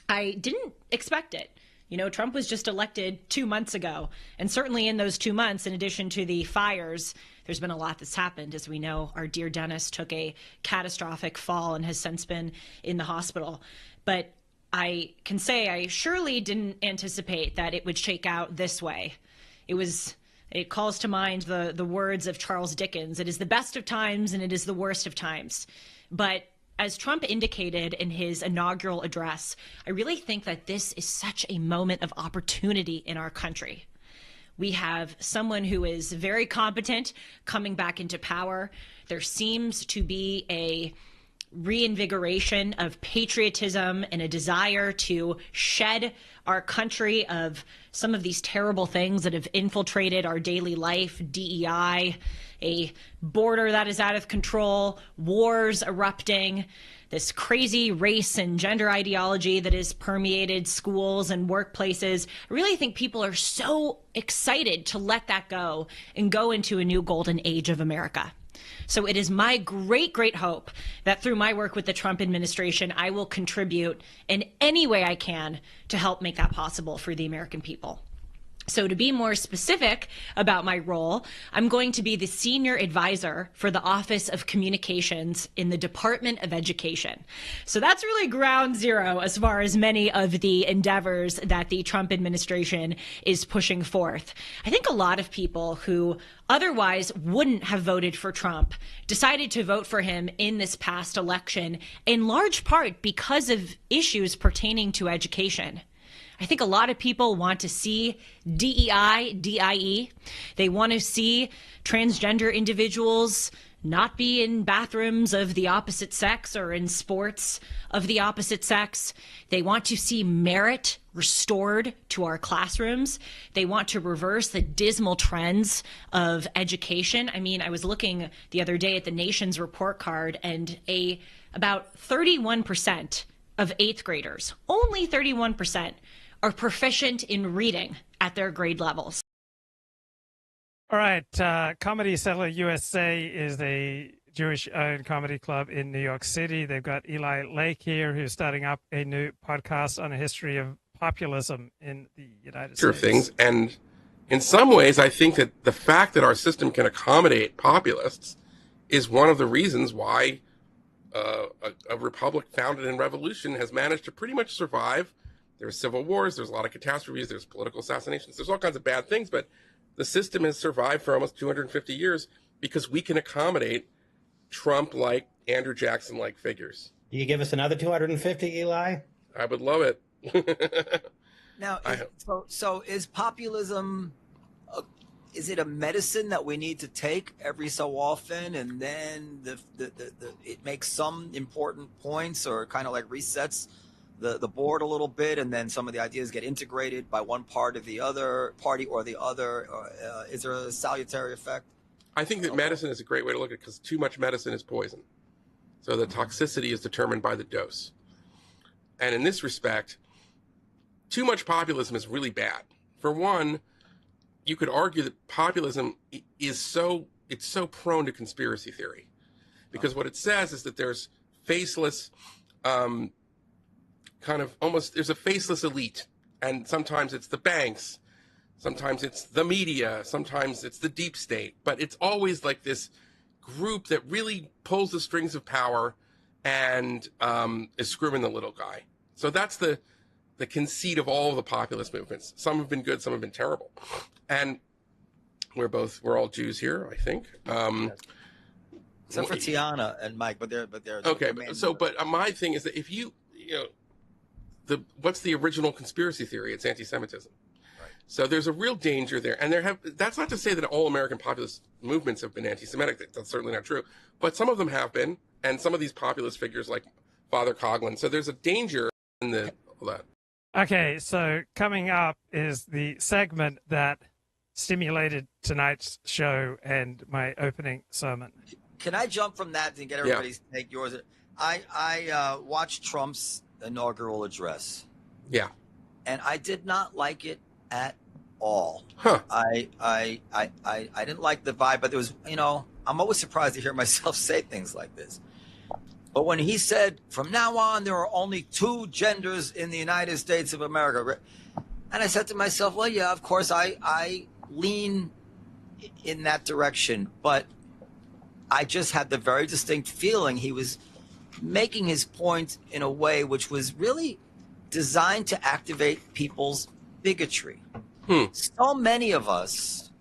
I didn't expect it. You know, Trump was just elected 2 months ago. And certainly in those 2 months, in addition to the fires, there's been a lot that's happened. As we know, our dear Dennis took a catastrophic fall and has since been in the hospital. But I can say I surely didn't anticipate that it would shake out this way. It calls to mind the words of Charles Dickens. It is the best of times and it is the worst of times. But as Trump indicated in his inaugural address, I really think that this is such a moment of opportunity in our country. We have someone who is very competent coming back into power. There seems to be a reinvigoration of patriotism and a desire to shed our country of some of these terrible things that have infiltrated our daily life, DEI, a border that is out of control, wars erupting, this crazy race and gender ideology that has permeated schools and workplaces. I really think people are so excited to let that go and go into a new golden age of America. So it is my great, great hope that through my work with the Trump administration, I will contribute in any way I can to help make that possible for the American people. So to be more specific about my role, I'm going to be the senior advisor for the Office of Communications in the Department of Education. So that's really ground zero as far as many of the endeavors that the Trump administration is pushing forth. I think a lot of people who otherwise wouldn't have voted for Trump decided to vote for him in this past election, in large part because of issues pertaining to education. I think a lot of people want to see DEI, DIE. They want to see transgender individuals not be in bathrooms of the opposite sex or in sports of the opposite sex. They want to see merit restored to our classrooms. They want to reverse the dismal trends of education. I mean, I was looking the other day at the nation's report card, and about 31% of 8th graders, only 31%, are proficient in reading at their grade levels. All right. Comedy Cellar USA is a Jewish-owned comedy club in New York City. They've got Eli Lake here, who's starting up a new podcast on a history of populism in the United States. Things. And in some ways, I think that the fact that our system can accommodate populists is one of the reasons why a republic founded in revolution has managed to pretty much survive. There's civil wars, there's a lot of catastrophes, there's political assassinations, there's all kinds of bad things, but the system has survived for almost 250 years because we can accommodate Trump-like, Andrew Jackson-like figures. Do you give us another 250, Eli? I would love it. Now, so is populism, is it a medicine that we need to take every so often, and then it makes some important points or kind of like resets the board a little bit, and then some of the ideas get integrated by one part of the other party or the other? Is there a salutary effect? I think that medicine is a great way to look at it because too much medicine is poison. So the toxicity is determined by the dose. And in this respect, too much populism is really bad. For one, you could argue that populism is so prone to conspiracy theory, because what it says is that there's faceless there's a faceless elite, and sometimes it's the banks, sometimes it's the media, sometimes it's the deep state, but it's always like this group that really pulls the strings of power and is screwing the little guy. So that's the conceit of all of the populist movements. Some have been good, some have been terrible, and we're all Jews here, I think. Except for Tiana and Mike, but they're okay. But my thing is that if you what's the original conspiracy theory? It's anti-Semitism. So there's a real danger there. And that's not to say that all American populist movements have been anti-Semitic. That's certainly not true. But some of them have been, and some of these populist figures like Father Coughlin. So there's a danger in all that. Okay, so coming up is the segment that stimulated tonight's show and my opening sermon. Can I jump from that and get everybody's take yours? I watched Trump's inaugural address. Yeah. And I did not like it at all. Huh. I didn't like the vibe, but there was, I'm always surprised to hear myself say things like this. But when he said, from now on, there are only 2 genders in the United States of America. And I said to myself, well, yeah, of course, I lean in that direction. But I just had the very distinct feeling he was making his point in a way which was really designed to activate people's bigotry. So many of us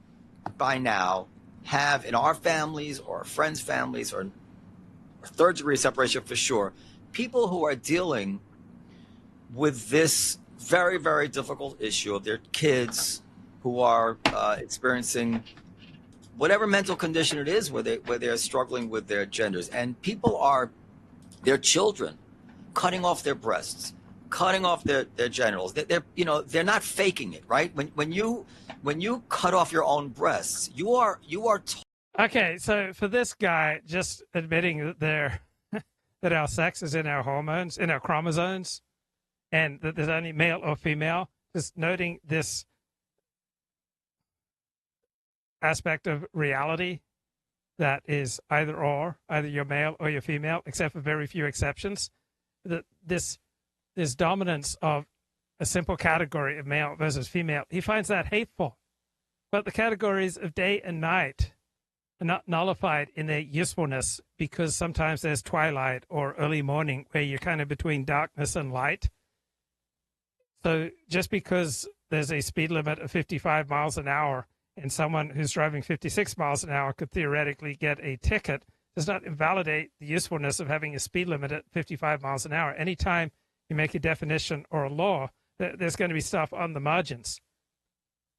by now have in our families or our friends' families or third degree separation for sure, people who are dealing with this very, very difficult issue of their kids who are experiencing whatever mental condition it is where they're struggling with their genders. And people are, their children, cutting off their breasts, cutting off their genitals. They're not faking it, right? When you cut off your own breasts, you are. Okay, so for this guy, just admitting that that our sex is in our hormones, in our chromosomes, and that there's only male or female, just noting this aspect of reality that is either or, either you're male or you're female, except for very few exceptions. That this dominance of a simple category of male versus female, he finds that hateful. But the categories of day and night are not nullified in their usefulness because sometimes there's twilight or early morning where you're kind of between darkness and light. So just because there's a speed limit of 55 miles an hour and someone who's driving 56 miles an hour could theoretically get a ticket does not invalidate the usefulness of having a speed limit at 55 miles an hour. Anytime you make a definition or a law, there's going to be stuff on the margins.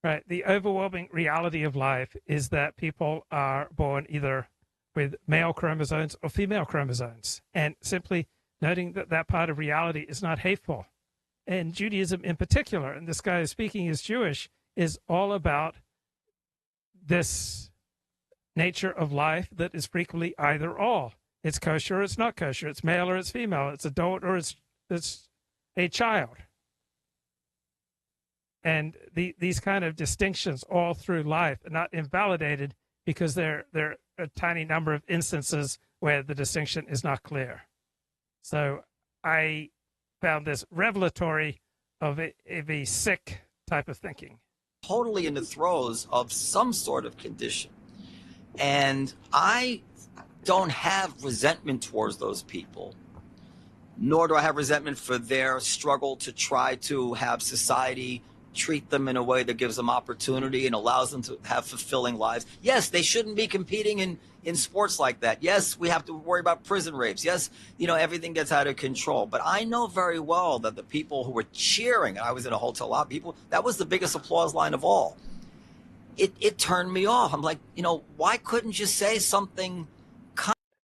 Right. The overwhelming reality of life is that people are born either with male chromosomes or female chromosomes. And simply noting that that part of reality is not hateful. And Judaism in particular, and this guy speaking is Jewish, is all about this nature of life that is frequently either or. It's kosher or it's not kosher. It's male or it's female. It's adult or it's a child. And these kind of distinctions all through life are not invalidated because there are a tiny number of instances where the distinction is not clear. So I found this revelatory of a sick type of thinking. Totally in the throes of some sort of condition. And I don't have resentment towards those people, nor do I have resentment for their struggle to try to have society treat them in a way that gives them opportunity and allows them to have fulfilling lives. Yes, they shouldn't be competing in sports like that. Yes, we have to worry about prison rapes. Yes, everything gets out of control. But I know very well that the people who were cheering, I was in a hotel lot, that was the biggest applause line of all. It turned me off. I'm like, why couldn't you say something?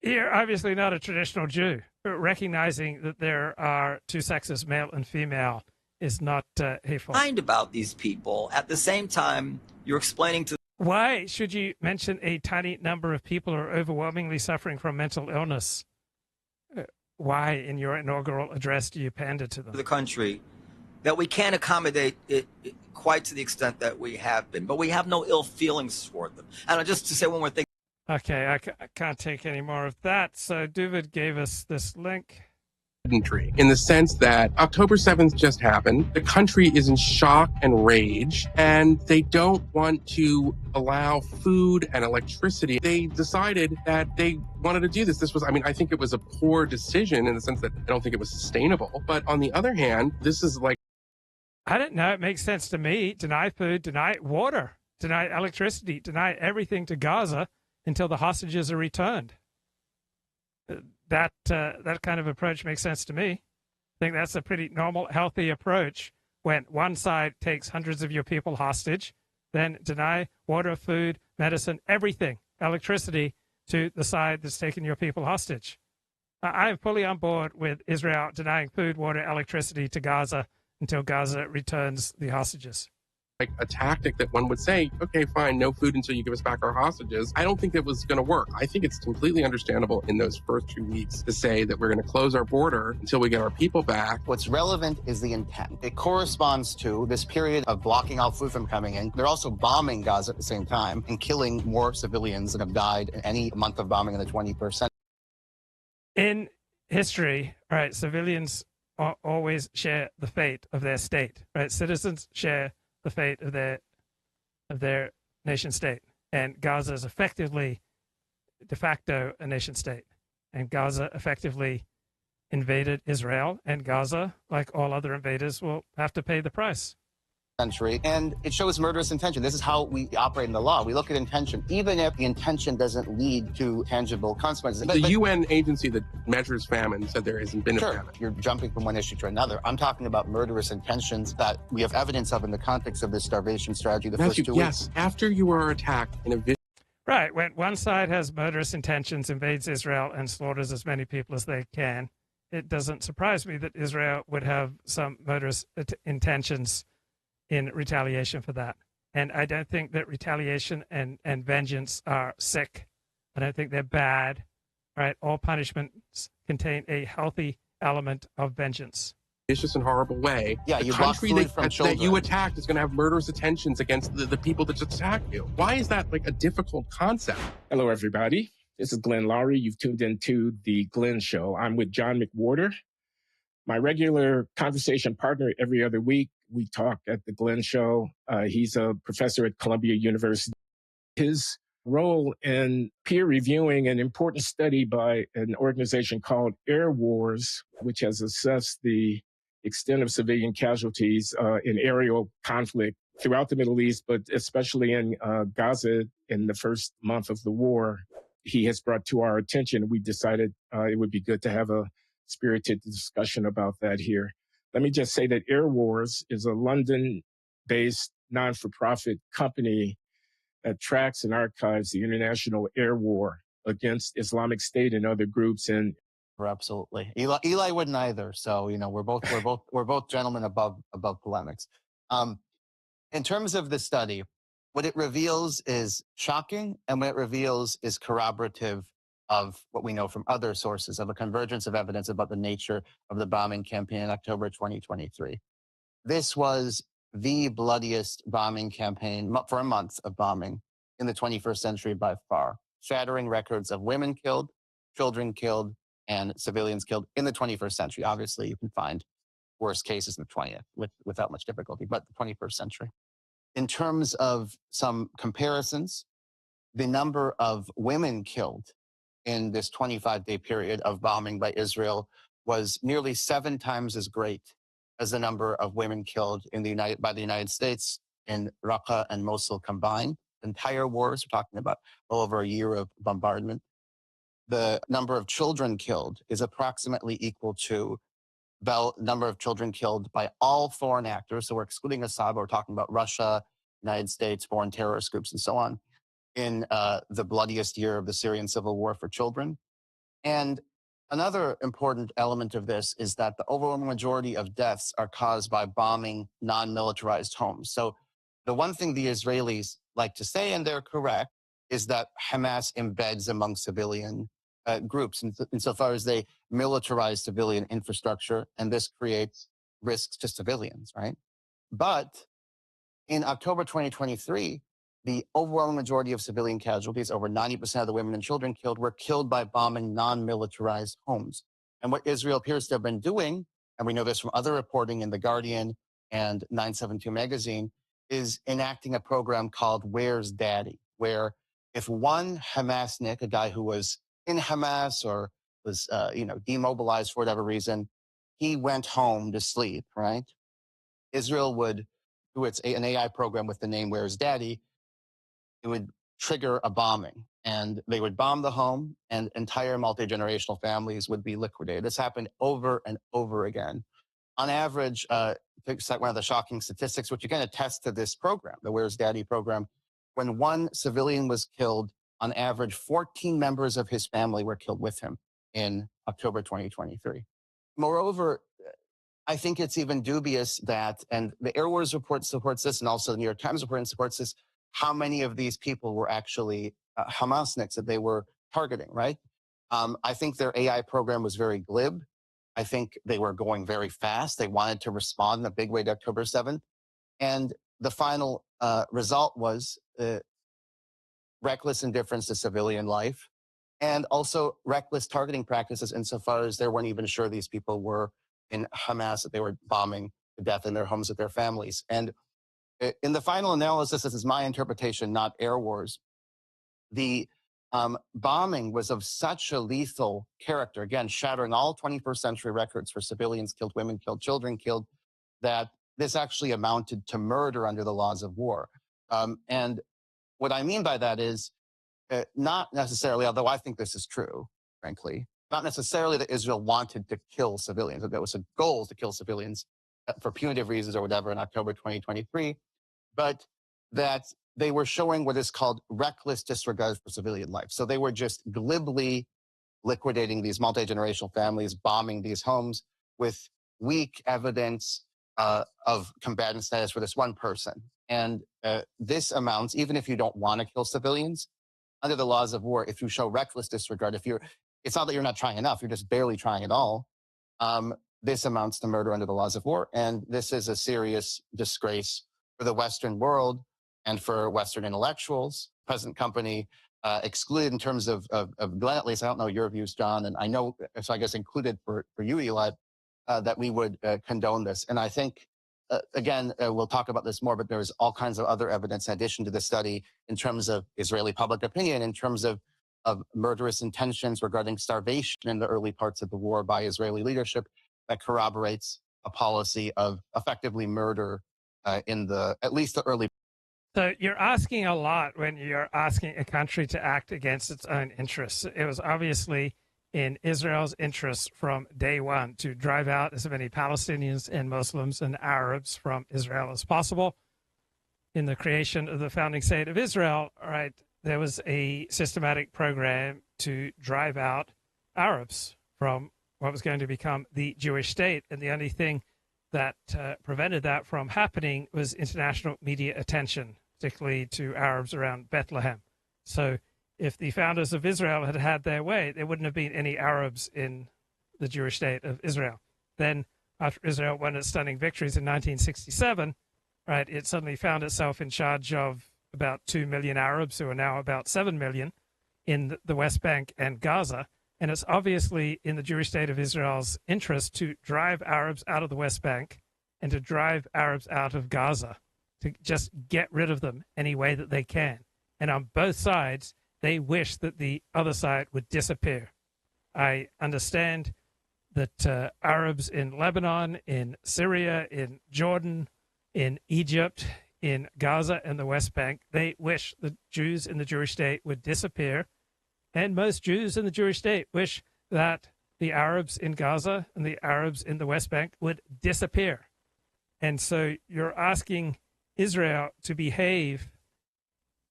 You're obviously not a traditional Jew, but recognizing that there are 2 sexes, male and female, is not hateful. Mind about these people. At the same time, you're explaining to. Why should you mention a tiny number of people who are overwhelmingly suffering from mental illness? Why, in your inaugural address, do you pander to them? The country, that we can't accommodate it quite to the extent that we have been, but we have no ill feelings toward them. And just to say one more thing. Okay, I can't take any more of that. So David gave us this link. In the sense that October 7th just happened, the country is in shock and rage, and they don't want to allow food and electricity. They decided that they wanted to do this. I think it was a poor decision in the sense that I don't think it was sustainable. But on the other hand, this is like... I don't know. It makes sense to me. Deny food, deny water, deny electricity, deny everything to Gaza until the hostages are returned. That kind of approach makes sense to me. I think that's a pretty normal, healthy approach when one side takes hundreds of your people hostage, then deny water, food, medicine, everything, electricity to the side that's taken your people hostage. I am fully on board with Israel denying food, water, electricity to Gaza until Gaza returns the hostages. Like a tactic that one would say, okay, fine, no food until you give us back our hostages. I don't think that was going to work. I think it's completely understandable in those first 2 weeks to say that we're going to close our border until we get our people back. What's relevant is the intent. It corresponds to this period of blocking all food from coming in. They're also bombing Gaza at the same time and killing more civilians than have died in any month of bombing in the 21st century. In history, right, civilians always share the fate of their state, right? Citizens share the fate of their nation state, and Gaza is effectively de facto a nation state, and Gaza effectively invaded Israel, and Gaza, like all other invaders, will have to pay the price. Century, and it shows murderous intention. This is how we operate in the law. We look at intention, even if the intention doesn't lead to tangible consequences. The UN agency that measures famine said there hasn't been a famine. You're jumping from one issue to another. I'm talking about murderous intentions that we have evidence of in the context of this starvation strategy the first 2 weeks. Yes, after you are attacked in a right, when one side has murderous intentions, invades Israel, and slaughters as many people as they can, it doesn't surprise me that Israel would have some murderous intentions in retaliation for that. And I don't think that retaliation and vengeance are sick. I don't think they're bad. Right? All punishments contain a healthy element of vengeance. vicious and horrible way. Yeah, the you block country food from children. that you attacked is going to have murderous intentions against the people that just attacked you. Why is that like a difficult concept? Hello, everybody. This is Glenn Loury. You've tuned into The Glenn Show. I'm with John McWhorter, my regular conversation partner every other week. We talk at The Glenn Show. He's a professor at Columbia University. His role in peer reviewing an important study by an organization called Air Wars, which has assessed the extent of civilian casualties in aerial conflict throughout the Middle East, but especially in Gaza in the first month of the war. He has brought to our attention. We decided it would be good to have a spirited discussion about that here. Let me just say that Air Wars is a London-based non-for-profit company that tracks and archives the international air war against Islamic State and other groups. And absolutely, Eli wouldn't either. So we're both gentlemen above polemics. In terms of the study, what it reveals is shocking, and what it reveals is corroborative of what we know from other sources of a convergence of evidence about the nature of the bombing campaign in October 2023. This was the bloodiest bombing campaign for a month of bombing in the 21st century by far, shattering records of women killed, children killed, and civilians killed in the 21st century. Obviously, you can find worse cases in the 20th without much difficulty, but the 21st century. In terms of some comparisons, the number of women killed in this 25-day period of bombing by Israel was nearly 7 times as great as the number of women killed by the United States in Raqqa and Mosul combined. Entire wars, we're talking about well over a year of bombardment. The number of children killed is approximately equal to the number of children killed by all foreign actors. So we're excluding Assad, but we're talking about Russia, United States, foreign terrorist groups, and so on, in the bloodiest year of the Syrian civil war for children. And another important element of this is that the overwhelming majority of deaths are caused by bombing non-militarized homes. So the one thing the Israelis like to say, and they're correct, is that Hamas embeds among civilian groups insofar as they militarize civilian infrastructure, and this creates risks to civilians, right? But in October 2023, the overwhelming majority of civilian casualties, over 90% of the women and children killed, were killed by bombing non-militarized homes. And what Israel appears to have been doing, and we know this from other reporting in The Guardian and 972 magazine, is enacting a program called Where's Daddy, where if one Hamasnik, a guy who was in Hamas or was demobilized for whatever reason, he went home to sleep, right? Israel would do an AI program with the name Where's Daddy. It would trigger a bombing, and they would bomb the home, and entire multi-generational families would be liquidated. This happened over and over again on average, to cite one of the shocking statistics, which again attests to this program, the Where's Daddy program, when one civilian was killed, on average, 14 members of his family were killed with him in October 2023. Moreover, I think it's even dubious that, and the Air Wars report supports this, and also the New York Times report supports this, how many of these people were actually Hamasniks that they were targeting, right? I think their AI program was very glib. I think they were going very fast. They wanted to respond in a big way to October 7th. And the final result was reckless indifference to civilian life, and also reckless targeting practices insofar as they weren't even sure these people were in Hamas, that they were bombing to death in their homes with their families. And in the final analysis, this is my interpretation, not Air Wars, the bombing was of such a lethal character, again, shattering all 21st century records for civilians killed, women killed, children killed, that this actually amounted to murder under the laws of war. And what I mean by that is not necessarily, although I think this is true, frankly, not necessarily that Israel wanted to kill civilians, that there was a goal to kill civilians for punitive reasons or whatever in October 2023, but that they were showing what is called reckless disregard for civilian life. So they were just glibly liquidating these multi-generational families, bombing these homes with weak evidence of combatant status for this one person. And this amounts, even if you don't want to kill civilians, under the laws of war, if you show reckless disregard, it's not that you're not trying enough, you're just barely trying at all. This amounts to murder under the laws of war. And this is a serious disgrace for the Western world and for Western intellectuals. Present company excluded in terms of Glenn, at least I don't know your views, John, and I know, so I guess included for you, Eli, that we would condone this. And I think, again, we'll talk about this more, but there's all kinds of other evidence in addition to the study in terms of Israeli public opinion, in terms of murderous intentions regarding starvation in the early parts of the war by Israeli leadership that corroborates a policy of effectively murder in at least the early. So you're asking a lot when you're asking a country to act against its own interests. It was obviously in Israel's interest from day one to drive out as many Palestinians and Muslims and Arabs from Israel as possible. In the creation of the founding state of Israel, right, there was a systematic program to drive out Arabs from what was going to become the Jewish state. And the only thing that prevented that from happening was international media attention, particularly to Arabs around Bethlehem. So if the founders of Israel had had their way, there wouldn't have been any Arabs in the Jewish state of Israel. Then, after Israel won its stunning victories in 1967, right, it suddenly found itself in charge of about 2 million Arabs, who are now about 7 million, in the West Bank and Gaza. And it's obviously in the Jewish state of Israel's interest to drive Arabs out of the West Bank and to drive Arabs out of Gaza, to just get rid of them any way that they can. And on both sides, they wish that the other side would disappear. I understand that Arabs in Lebanon, in Syria, in Jordan, in Egypt, in Gaza and the West Bank, they wish the Jews in the Jewish state would disappear. And most Jews in the Jewish state wish that the Arabs in Gaza and the Arabs in the West Bank would disappear. And so you're asking Israel to behave,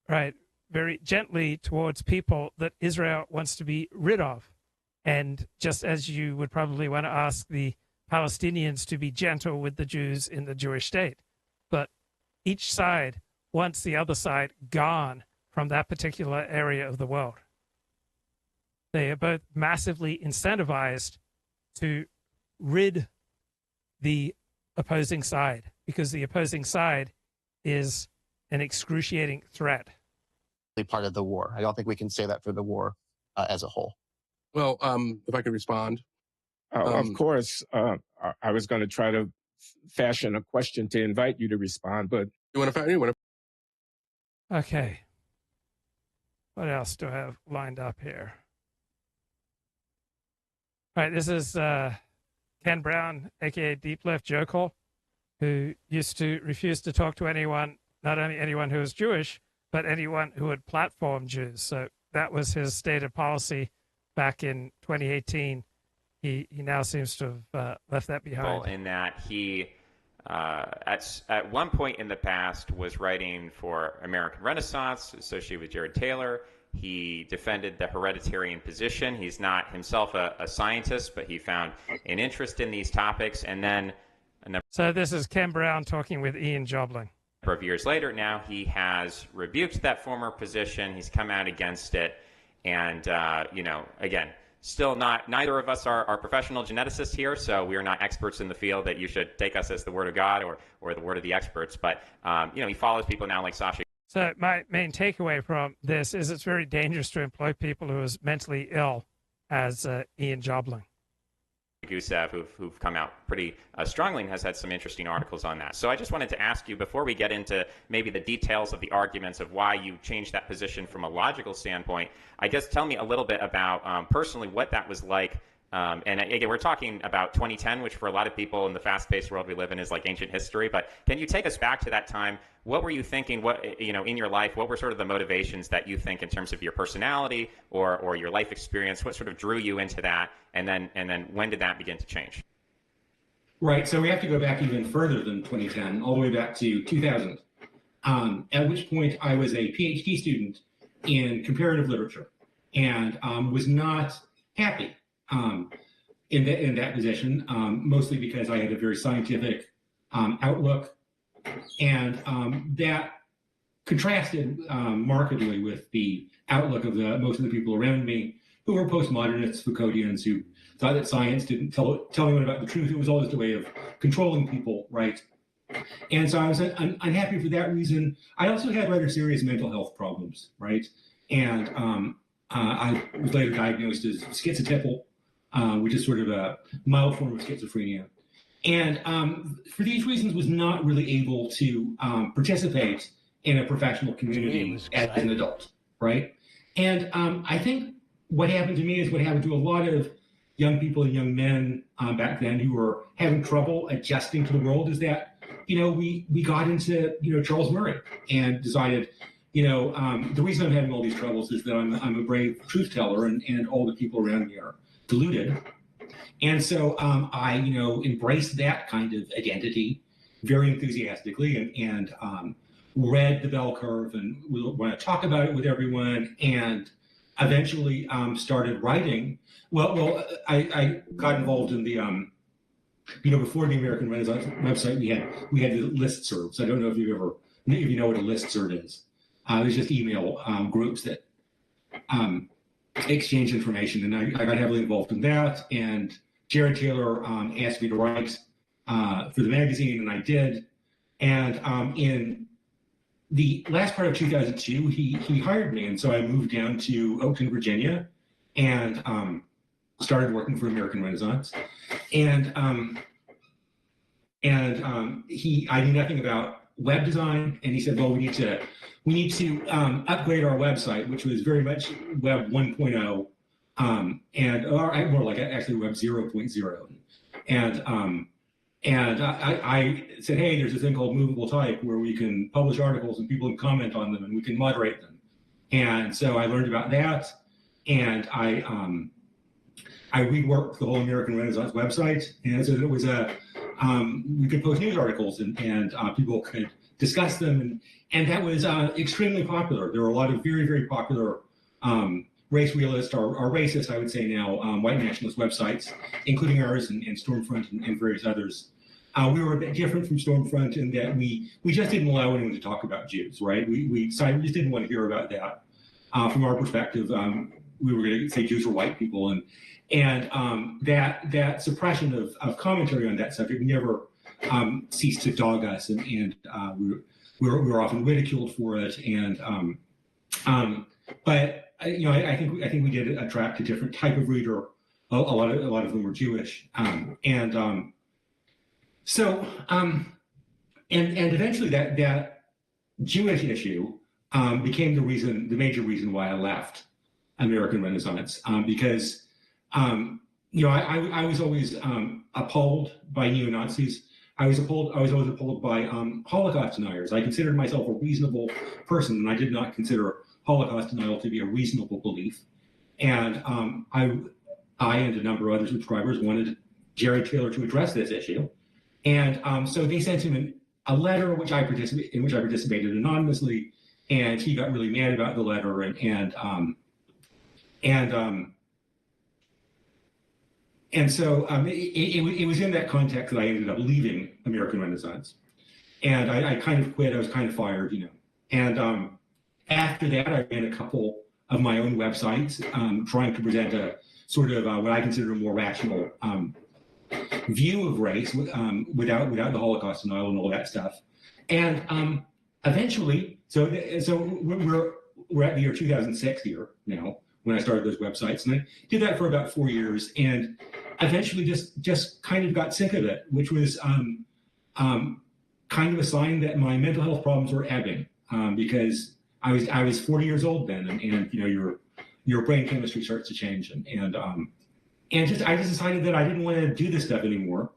right, very gently towards people that Israel wants to be rid of. And just as you would probably want to ask the Palestinians to be gentle with the Jews in the Jewish state. But each side wants the other side gone from that particular area of the world. They are both massively incentivized to rid the opposing side, because the opposing side is an excruciating threat. Part of the war. I don't think we can say that for the war as a whole. Well, if I could respond. Of course, I was going to try to fashion a question to invite you to respond, but you want to? Okay. What else do I have lined up here? All right, this is Ken Brown, aka Deep Left Jokel, who used to refuse to talk to anyone, not only anyone who was Jewish, but anyone who would platform Jews. So that was his stated policy back in 2018 he now seems to have left that behind. In that he, at one point in the past, was writing for American Renaissance, associated with Jared Taylor. He defended the hereditarian position. He's not himself a scientist, but he found an interest in these topics. And then so this is Ken Brown talking with Ian Jobling. A number of years later now, he has rebuked that former position. He's come out against it. And, again, still neither of us are professional geneticists here, so we are not experts in the field that you should take us as the word of God or the word of the experts. But, he follows people now like Sasha. So my main takeaway from this is it's very dangerous to employ people who is mentally ill as Ian Jobling. Gusev, who've come out pretty strongly and has had some interesting articles on that. So I just wanted to ask you, before we get into maybe the details of the arguments of why you changed that position from a logical standpoint, I guess tell me a little bit about personally what that was like. And again, we're talking about 2010, which for a lot of people in the fast-paced world we live in is like ancient history. But can you take us back to that time? What were you thinking? What in your life? What were sort of the motivations that you think in terms of your personality or your life experience? What sort of drew you into that? And then when did that begin to change? Right. So we have to go back even further than 2010, all the way back to 2000. At which point I was a PhD student in comparative literature and was not happy in that position, mostly because I had a very scientific outlook, and that contrasted markedly with the outlook of most of the people around me, who were postmodernists, Foucauldians, who thought that science didn't tell anyone about the truth. It was always a way of controlling people, right? And so I was unhappy for that reason. I also had rather serious mental health problems, right? And I was later diagnosed as schizotypal, which is sort of a mild form of schizophrenia. And for these reasons was not really able to participate in a professional community as an adult, right? And I think what happened to me is what happened to a lot of young people and young men back then who were having trouble adjusting to the world, is that, we got into, Charles Murray and decided, the reason I'm having all these troubles is that I'm a brave truth teller and all the people around me are deluded. And so I, embraced that kind of identity very enthusiastically and read the bell curve and want to talk about it with everyone, and eventually started writing. Well, I got involved in the, before the American Renaissance website, we had the listservs. I don't know if you know what a listserv is. It was just email groups that exchange information, and I got heavily involved in that. And Jared Taylor asked me to write for the magazine, and I did. And in the last part of 2002, he hired me, and so I moved down to Oakton, Virginia, and started working for American Renaissance. And I knew nothing about web design, and he said, well, we need to upgrade our website, which was very much Web 1.0, and more like actually Web 0.0. And I said, hey, there's a thing called movable type where we can publish articles and people can comment on them and we can moderate them. And so I learned about that, and I reworked the whole American Renaissance website, and so it was we could post news articles and people could discuss them, and that was extremely popular. There were a lot of very, very popular race realist or racist, I would say now, white nationalist websites, including ours and Stormfront and various others. We were a bit different from Stormfront in that we just didn't allow anyone to talk about Jews, right? We decided we just didn't want to hear about that. From our perspective, we were going to say Jews were white people, and that suppression of commentary on that subject never ceased to dog us, and we were often ridiculed for it. But I think we did attract a different type of reader. A lot of them were Jewish, so eventually that Jewish issue became the major reason why I left American Renaissance, because I was always appalled by neo-Nazis. I was always appalled by Holocaust deniers. I considered myself a reasonable person, and I did not consider Holocaust denial to be a reasonable belief. And I and a number of other subscribers wanted Jerry Taylor to address this issue. And so they sent him a letter in which I participated anonymously, and he got really mad about the letter. And so it was in that context that I ended up leaving American Renaissance. And I kind of quit. I was kind of fired, you know. And after that, I ran a couple of my own websites, trying to present a sort of what I consider a more rational view of race without the Holocaust denial and all that stuff. And eventually, so we're at the year 2006 here now when I started those websites, and I did that for about 4 years, and eventually just kind of got sick of it, which was kind of a sign that my mental health problems were ebbing, because I was 40 years old then, and you know your brain chemistry starts to change, and I just decided that I didn't want to do this stuff anymore,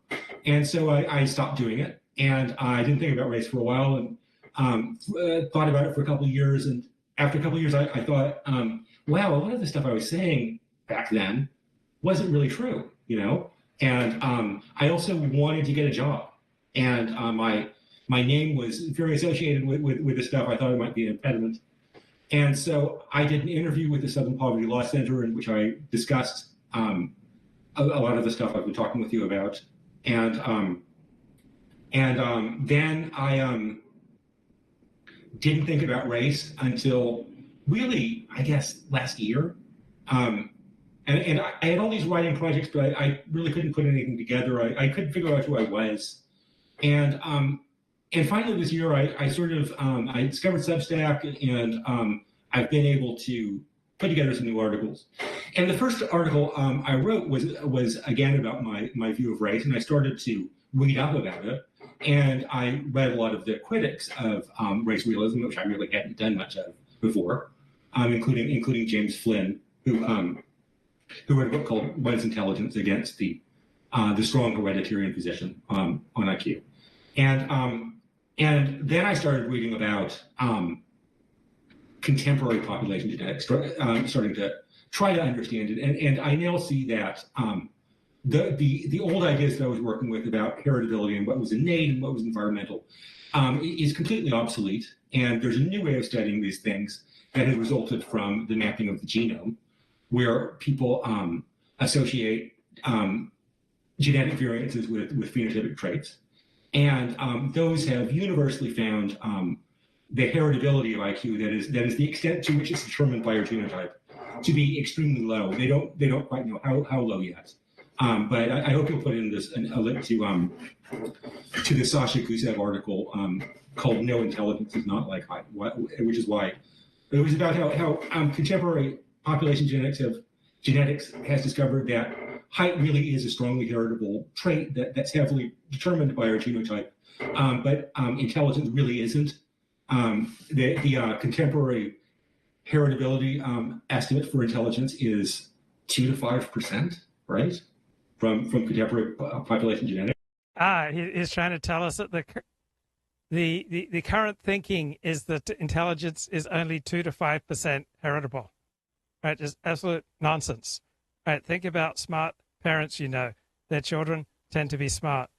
and so I stopped doing it, and I didn't think about race for a while, and thought about it for a couple of years, and after a couple of years, I thought, wow, a lot of the stuff I was saying back then wasn't really true, you know, and I also wanted to get a job, and my name was very associated with the stuff. I thought it might be an impediment. And so I did an interview with the Southern Poverty Law Center in which I discussed a lot of the stuff I've been talking with you about. And then I didn't think about race until really, I guess, last year. And I had all these writing projects, but I really couldn't put anything together. I couldn't figure out who I was. And finally this year, I sort of, I discovered Substack, and I've been able to put together some new articles. And the first article I wrote was again about my view of race, and I started to read up about it. And I read a lot of the critics of race realism, which I really hadn't done much of before, including James Flynn, who wrote a book called One's Intelligence Against the Strong Hereditary Position on IQ. And then I started reading about contemporary population genetics, starting to try to understand it. And I now see that the old ideas that I was working with about heritability and what was innate and what was environmental is completely obsolete. And there's a new way of studying these things that has resulted from the mapping of the genome, where people associate genetic variances with phenotypic traits. And those have universally found the heritability of IQ, that is the extent to which it's determined by your genotype, to be extremely low. They don't quite know how low yet. But I hope you'll put in a link to the Sasha Gusev article called "No Intelligence is Not Like Height," which is why it was about how contemporary population genetics has discovered that height really is a strongly heritable trait that's heavily determined by our genotype, but intelligence really isn't. The contemporary heritability estimate for intelligence is 2 to 5%, right? From contemporary population genetics. He's trying to tell us that the current thinking is that intelligence is only 2 to 5% heritable, right? Just absolute nonsense, right? Think about smart parents. You know, their children tend to be smart,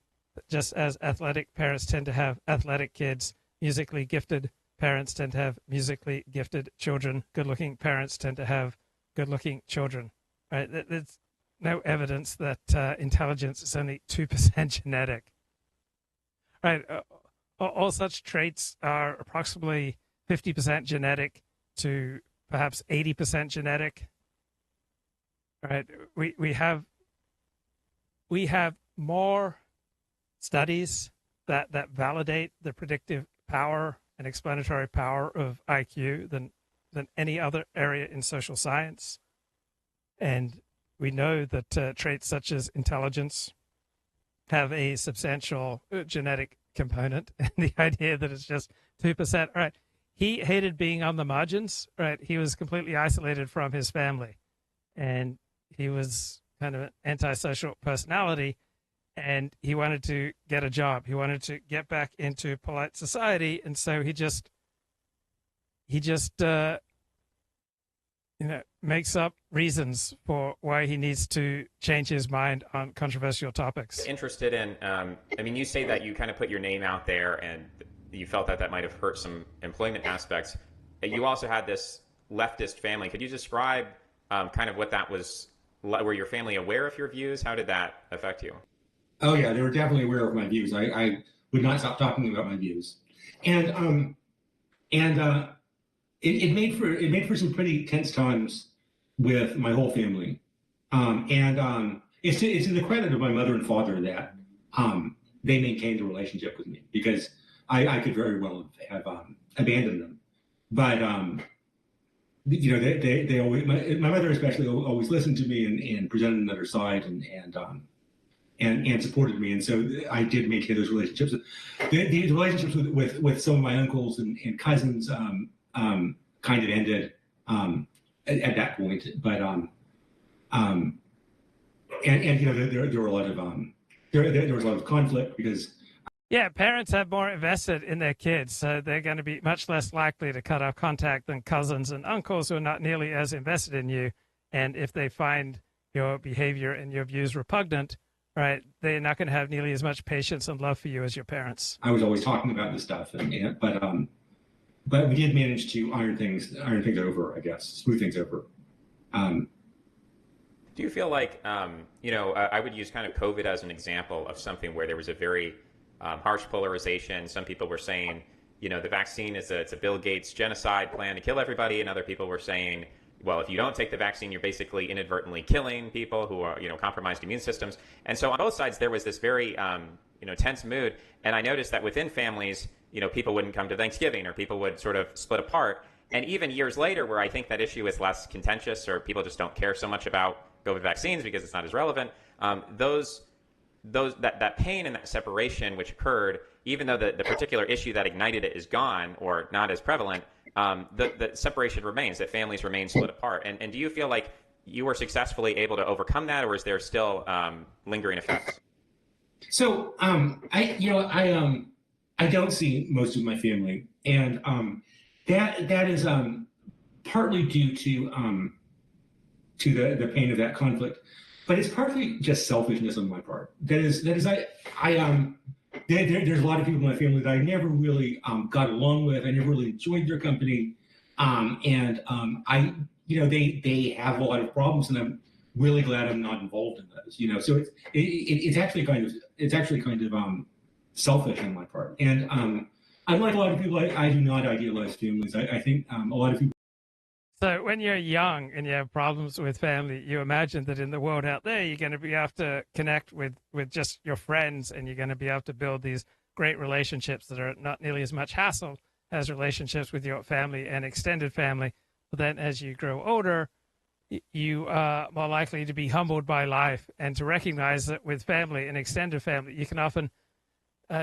just as athletic parents tend to have athletic kids. Musically gifted parents tend to have musically gifted children. Good-looking parents tend to have good-looking children, right? There's no evidence that intelligence is only 2% genetic, right? All such traits are approximately 50% genetic to perhaps 80% genetic, right? We have more studies that validate the predictive power and explanatory power of IQ than any other area in social science. And we know that traits such as intelligence have a substantial genetic component, and the idea that it's just 2%, right? He hated being on the margins, right? He was completely isolated from his family, and he was kind of an antisocial personality, and he wanted to get a job. He wanted to get back into polite society, and so he just makes up reasons for why he needs to change his mind on controversial topics. Interested in, I mean, you say that you kind of put your name out there and you felt that that might have hurt some employment aspects. You also had this leftist family. Could you describe kind of what that was? Were your family aware of your views? How did that affect you? Oh yeah, they were definitely aware of my views. I would not stop talking about my views, and it made for some pretty tense times with my whole family, it's to the credit of my mother and father that they maintained a relationship with me, because I could very well have abandoned them, but you know, they always, my mother especially always listened to me and presented another side and supported me, and so I did maintain those relationships. The relationships with some of my uncles and cousins kind of ended at that point, but and you know, there were a lot of there was a lot of conflict because. Yeah, parents have more invested in their kids, so they're going to be much less likely to cut off contact than cousins and uncles who are not nearly as invested in you. And if they find your behavior and your views repugnant, right, they're not going to have nearly as much patience and love for you as your parents. I was always talking about this stuff, but we did manage to iron things over, I guess, smooth things over. Do you feel like, you know, I would use kind of COVID as an example of something where there was a very harsh polarization. Some people were saying, you know, the vaccine it's a Bill Gates genocide plan to kill everybody, and other people were saying, well, if you don't take the vaccine, you're basically inadvertently killing people who are, you know, compromised immune systems. And so on both sides, there was this very, you know, tense mood. And I noticed that within families, you know, people wouldn't come to Thanksgiving, or people would sort of split apart. And even years later, where I think that issue is less contentious, or people just don't care so much about COVID vaccines because it's not as relevant, that pain and that separation which occurred, even though the particular issue that ignited it is gone or not as prevalent, the separation remains, that families remain split apart. And do you feel like you were successfully able to overcome that, or is there still lingering effects? So I don't see most of my family, and that is partly due to the pain of that conflict. But it's partly just selfishness on my part. There's a lot of people in my family that I never really got along with. I never really enjoyed their company, they have a lot of problems, and I'm really glad I'm not involved in those. You know, so it's actually kind of selfish on my part. And unlike a lot of people, I do not idealize families. I think a lot of people. So when you're young and you have problems with family, you imagine that in the world out there, you're going to be able to connect with just your friends, and you're going to be able to build these great relationships that are not nearly as much hassle as relationships with your family and extended family. But then as you grow older, you are more likely to be humbled by life and to recognize that with family and extended family, you can often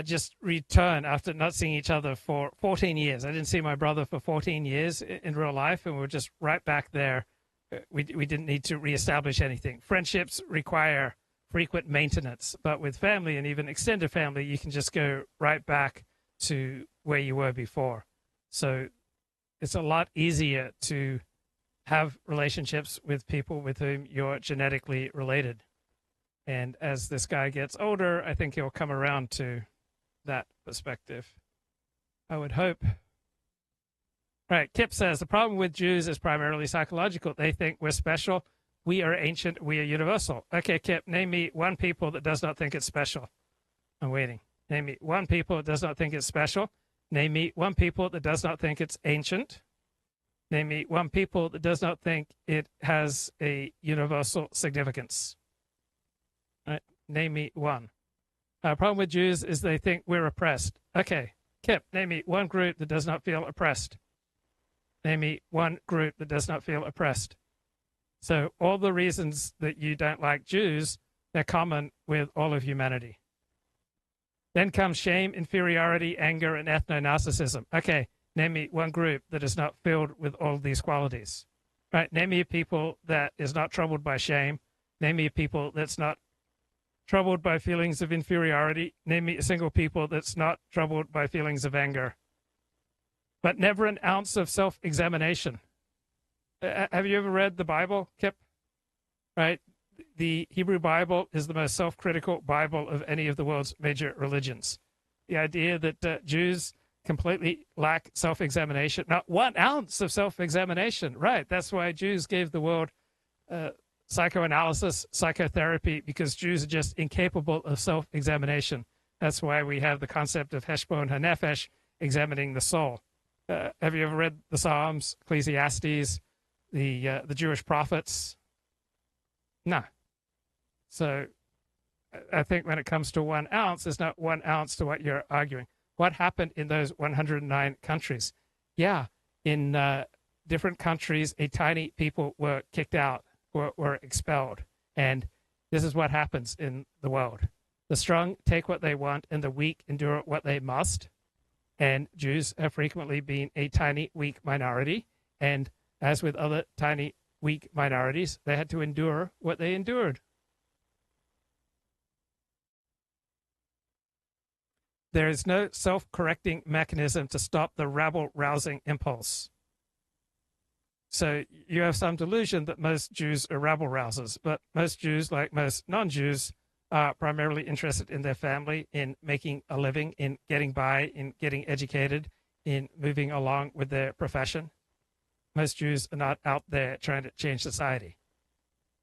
just return after not seeing each other for 14 years. I didn't see my brother for 14 years in real life, and we were just right back there. We didn't need to reestablish anything. Friendships require frequent maintenance, but with family and even extended family, you can just go right back to where you were before. So it's a lot easier to have relationships with people with whom you're genetically related. And as this guy gets older, I think he'll come around to that perspective, I would hope. Right, Kip says, the problem with Jews is primarily psychological. They think we're special, we are ancient, we are universal. Okay, Kip, name me one people that does not think it's special. I'm waiting. Name me one people that does not think it's special. Name me one people that does not think it's ancient. Name me one people that does not think it has a universal significance. Right, name me one. Problem with Jews is they think we're oppressed. Okay, Kip, name me one group that does not feel oppressed. Name me one group that does not feel oppressed. So all the reasons that you don't like Jews, they're common with all of humanity. Then comes shame, inferiority, anger, and ethno-narcissism. Okay, name me one group that is not filled with all of these qualities. Right, name me a people that is not troubled by shame. Name me a people that's not troubled by feelings of inferiority. Name me a single people that's not troubled by feelings of anger. But never an ounce of self-examination. Have you ever read the Bible, Kip? Right? The Hebrew Bible is the most self-critical Bible of any of the world's major religions. The idea that Jews completely lack self-examination, not 1 ounce of self-examination. Right. That's why Jews gave the world psychoanalysis, psychotherapy, because Jews are just incapable of self-examination. That's why we have the concept of Heshbon HaNefesh, examining the soul. Have you ever read the Psalms, Ecclesiastes, the Jewish prophets? No. So I think when it comes to 1 ounce, there's not 1 ounce to what you're arguing. What happened in those 109 countries? Yeah, in different countries, a tiny people were kicked out, were expelled. And this is what happens in the world. The strong take what they want, and the weak endure what they must. And Jews have frequently been a tiny, weak minority. And as with other tiny, weak minorities, they had to endure what they endured. There is no self-correcting mechanism to stop the rabble-rousing impulse. So you have some delusion that most Jews are rabble-rousers, but most Jews, like most non-Jews, are primarily interested in their family, in making a living, in getting by, in getting educated, in moving along with their profession. Most Jews are not out there trying to change society.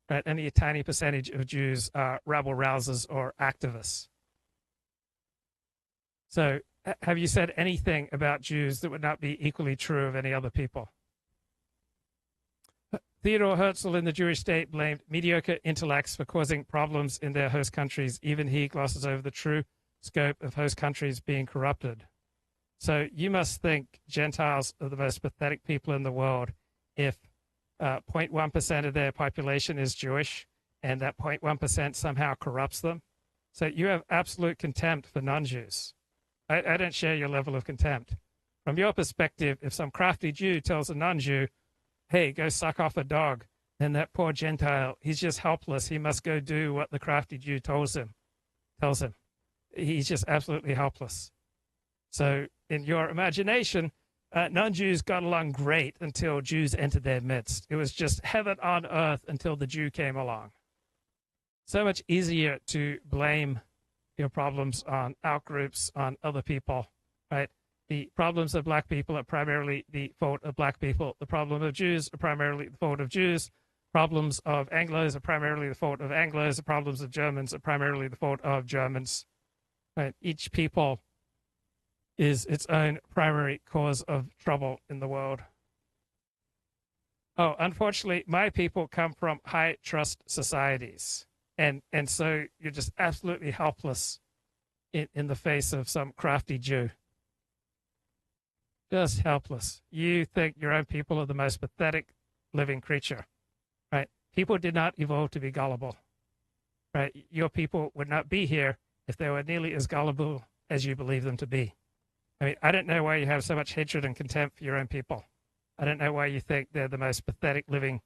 Right? Only a tiny percentage of Jews are rabble-rousers or activists. So have you said anything about Jews that would not be equally true of any other people? Theodor Herzl in the Jewish State blamed mediocre intellects for causing problems in their host countries. Even he glosses over the true scope of host countries being corrupted. So you must think Gentiles are the most pathetic people in the world if 0.1% of their population is Jewish and that 0.1% somehow corrupts them. So you have absolute contempt for non-Jews. I don't share your level of contempt. From your perspective, if some crafty Jew tells a non-Jew, hey, go suck off a dog, then that poor Gentile, he's just helpless. He must go do what the crafty Jew tells him. He's just absolutely helpless. So in your imagination, non-Jews got along great until Jews entered their midst. It was just heaven on earth until the Jew came along. So much easier to blame your problems on outgroups, on other people, right? The problems of black people are primarily the fault of black people. The problem of Jews are primarily the fault of Jews. Problems of Anglos are primarily the fault of Anglos. The problems of Germans are primarily the fault of Germans. Right? Each people is its own primary cause of trouble in the world. Oh, unfortunately, my people come from high trust societies. And so you're just absolutely helpless in the face of some crafty Jew. Just helpless. You think your own people are the most pathetic living creature, right? People did not evolve to be gullible, right? Your people would not be here if they were nearly as gullible as you believe them to be. I mean, I don't know why you have so much hatred and contempt for your own people. I don't know why you think they're the most pathetic living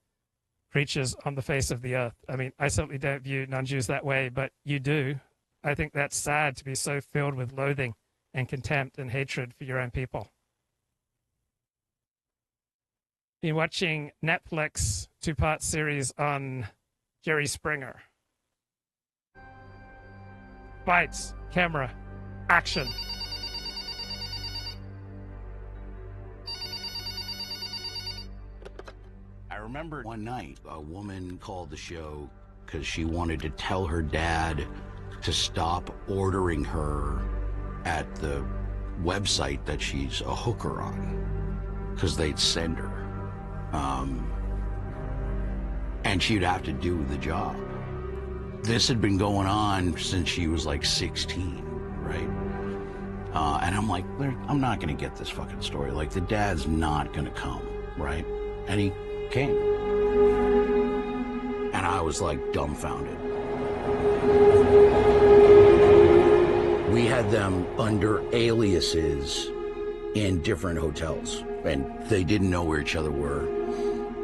creatures on the face of the earth. I mean, I certainly don't view non-Jews that way, but you do. I think that's sad to be so filled with loathing and contempt and hatred for your own people. Been watching Netflix 2-part series on Jerry Springer. Lights, camera, action. I remember one night a woman called the show because she wanted to tell her dad to stop ordering her at the website that she's a hooker on because they'd send her. And she'd have to do the job. This had been going on since she was like 16, right? And I'm like, I'm not gonna get this fucking story. Like, the dad's not gonna come, right? And he came. And I was like dumbfounded. We had them under aliases in different hotels, and they didn't know where each other were.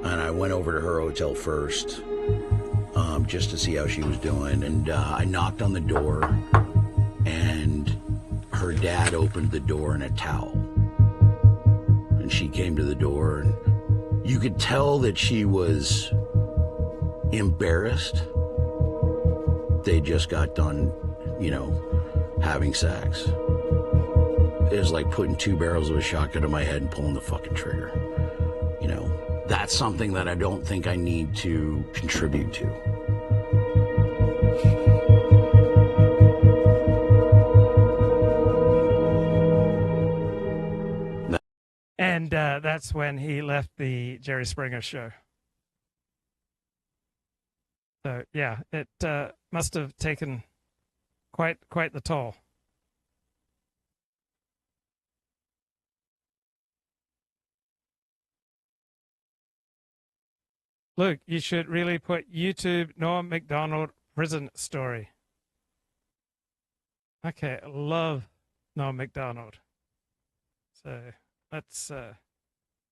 And I went over to her hotel first, just to see how she was doing. And I knocked on the door, and her dad opened the door in a towel. And she came to the door, and You could tell that she was embarrassed. They just got done, having sex. It was like putting 2 barrels of a shotgun to my head and pulling the fucking trigger. That's something that I don't think I need to contribute to. And that's when he left the Jerry Springer show. So yeah, it must have taken quite the toll. Luke, you should really put YouTube Norm Macdonald prison story. Okay, I love Norm Macdonald. So let's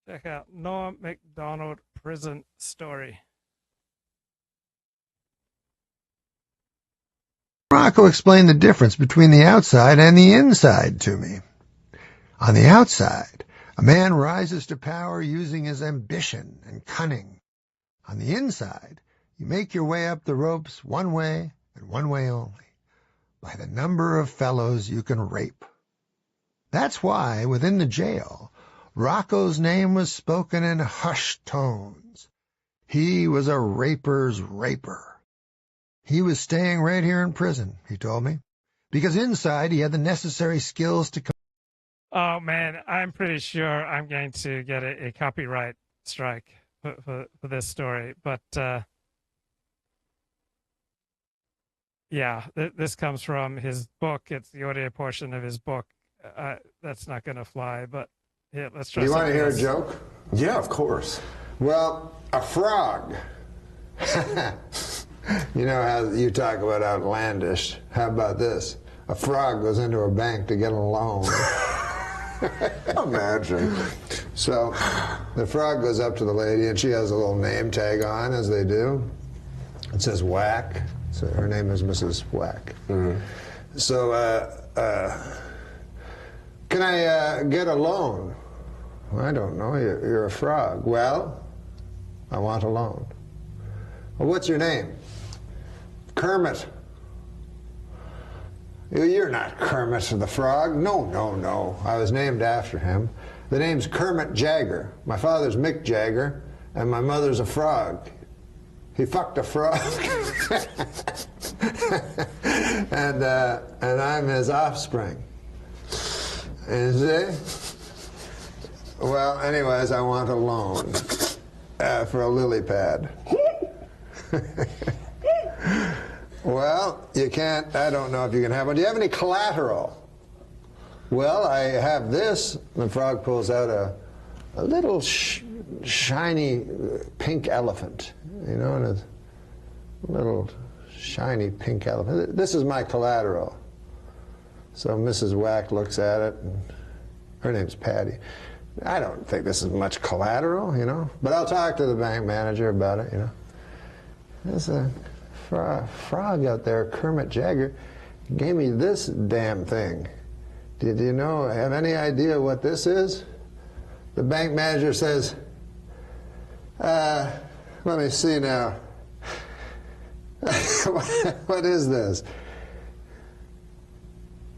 check out Norm Macdonald prison story. Rocco explained the difference between the outside and the inside to me. On the outside, a man rises to power using his ambition and cunning. On the inside, you make your way up the ropes one way and one way only, by the number of fellows you can rape. That's why, within the jail, Rocco's name was spoken in hushed tones. He was a raper's raper. He was staying right here in prison, he told me, because inside he had the necessary skills to... Oh, man, I'm pretty sure I'm going to get a copyright strike for this story. But, yeah, this comes from his book. It's the audio portion of his book. That's not going to fly, but yeah, let's try. Do you want to hear else. a joke? Yeah, of course. Well, a frog. You know how you talk about outlandish. How about this? A frog goes into a bank to get a loan. Imagine. So the frog goes up to the lady, and she has a little name tag on, as they do. It says Whack. So her name is Mrs. Whack. Mm-hmm. So, can I get a loan? Well, I don't know. You're a frog. Well, I want a loan. Well, what's your name? Kermit. You're not Kermit the Frog. No. I was named after him. The name's Kermit Jagger. My father's Mick Jagger, and my mother's a frog. He fucked a frog. and I'm his offspring. You see? Well, anyways, I want a loan for a lily pad. Well, you can't, I don't know if you can have one. Do you have any collateral? Well, I have this. The frog pulls out a little shiny pink elephant, and a little shiny pink elephant. This is my collateral. So Mrs. Whack looks at it, and her name's Patty. I don't think this is much collateral, but I'll talk to the bank manager about it, There's a frog out there, Kermit Jagger, gave me this damn thing. Did you have any idea what this is? The bank manager says, let me see now. What is this?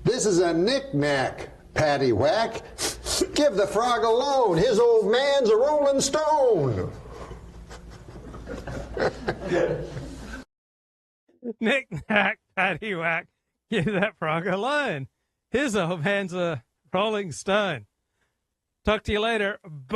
This is a knick-knack, Patty Whack. Give the frog a loan. His old man's a rolling stone. Knick-knack, paddywhack, give that frog a loan. His old man's a rolling stone. Talk to you later. Bye.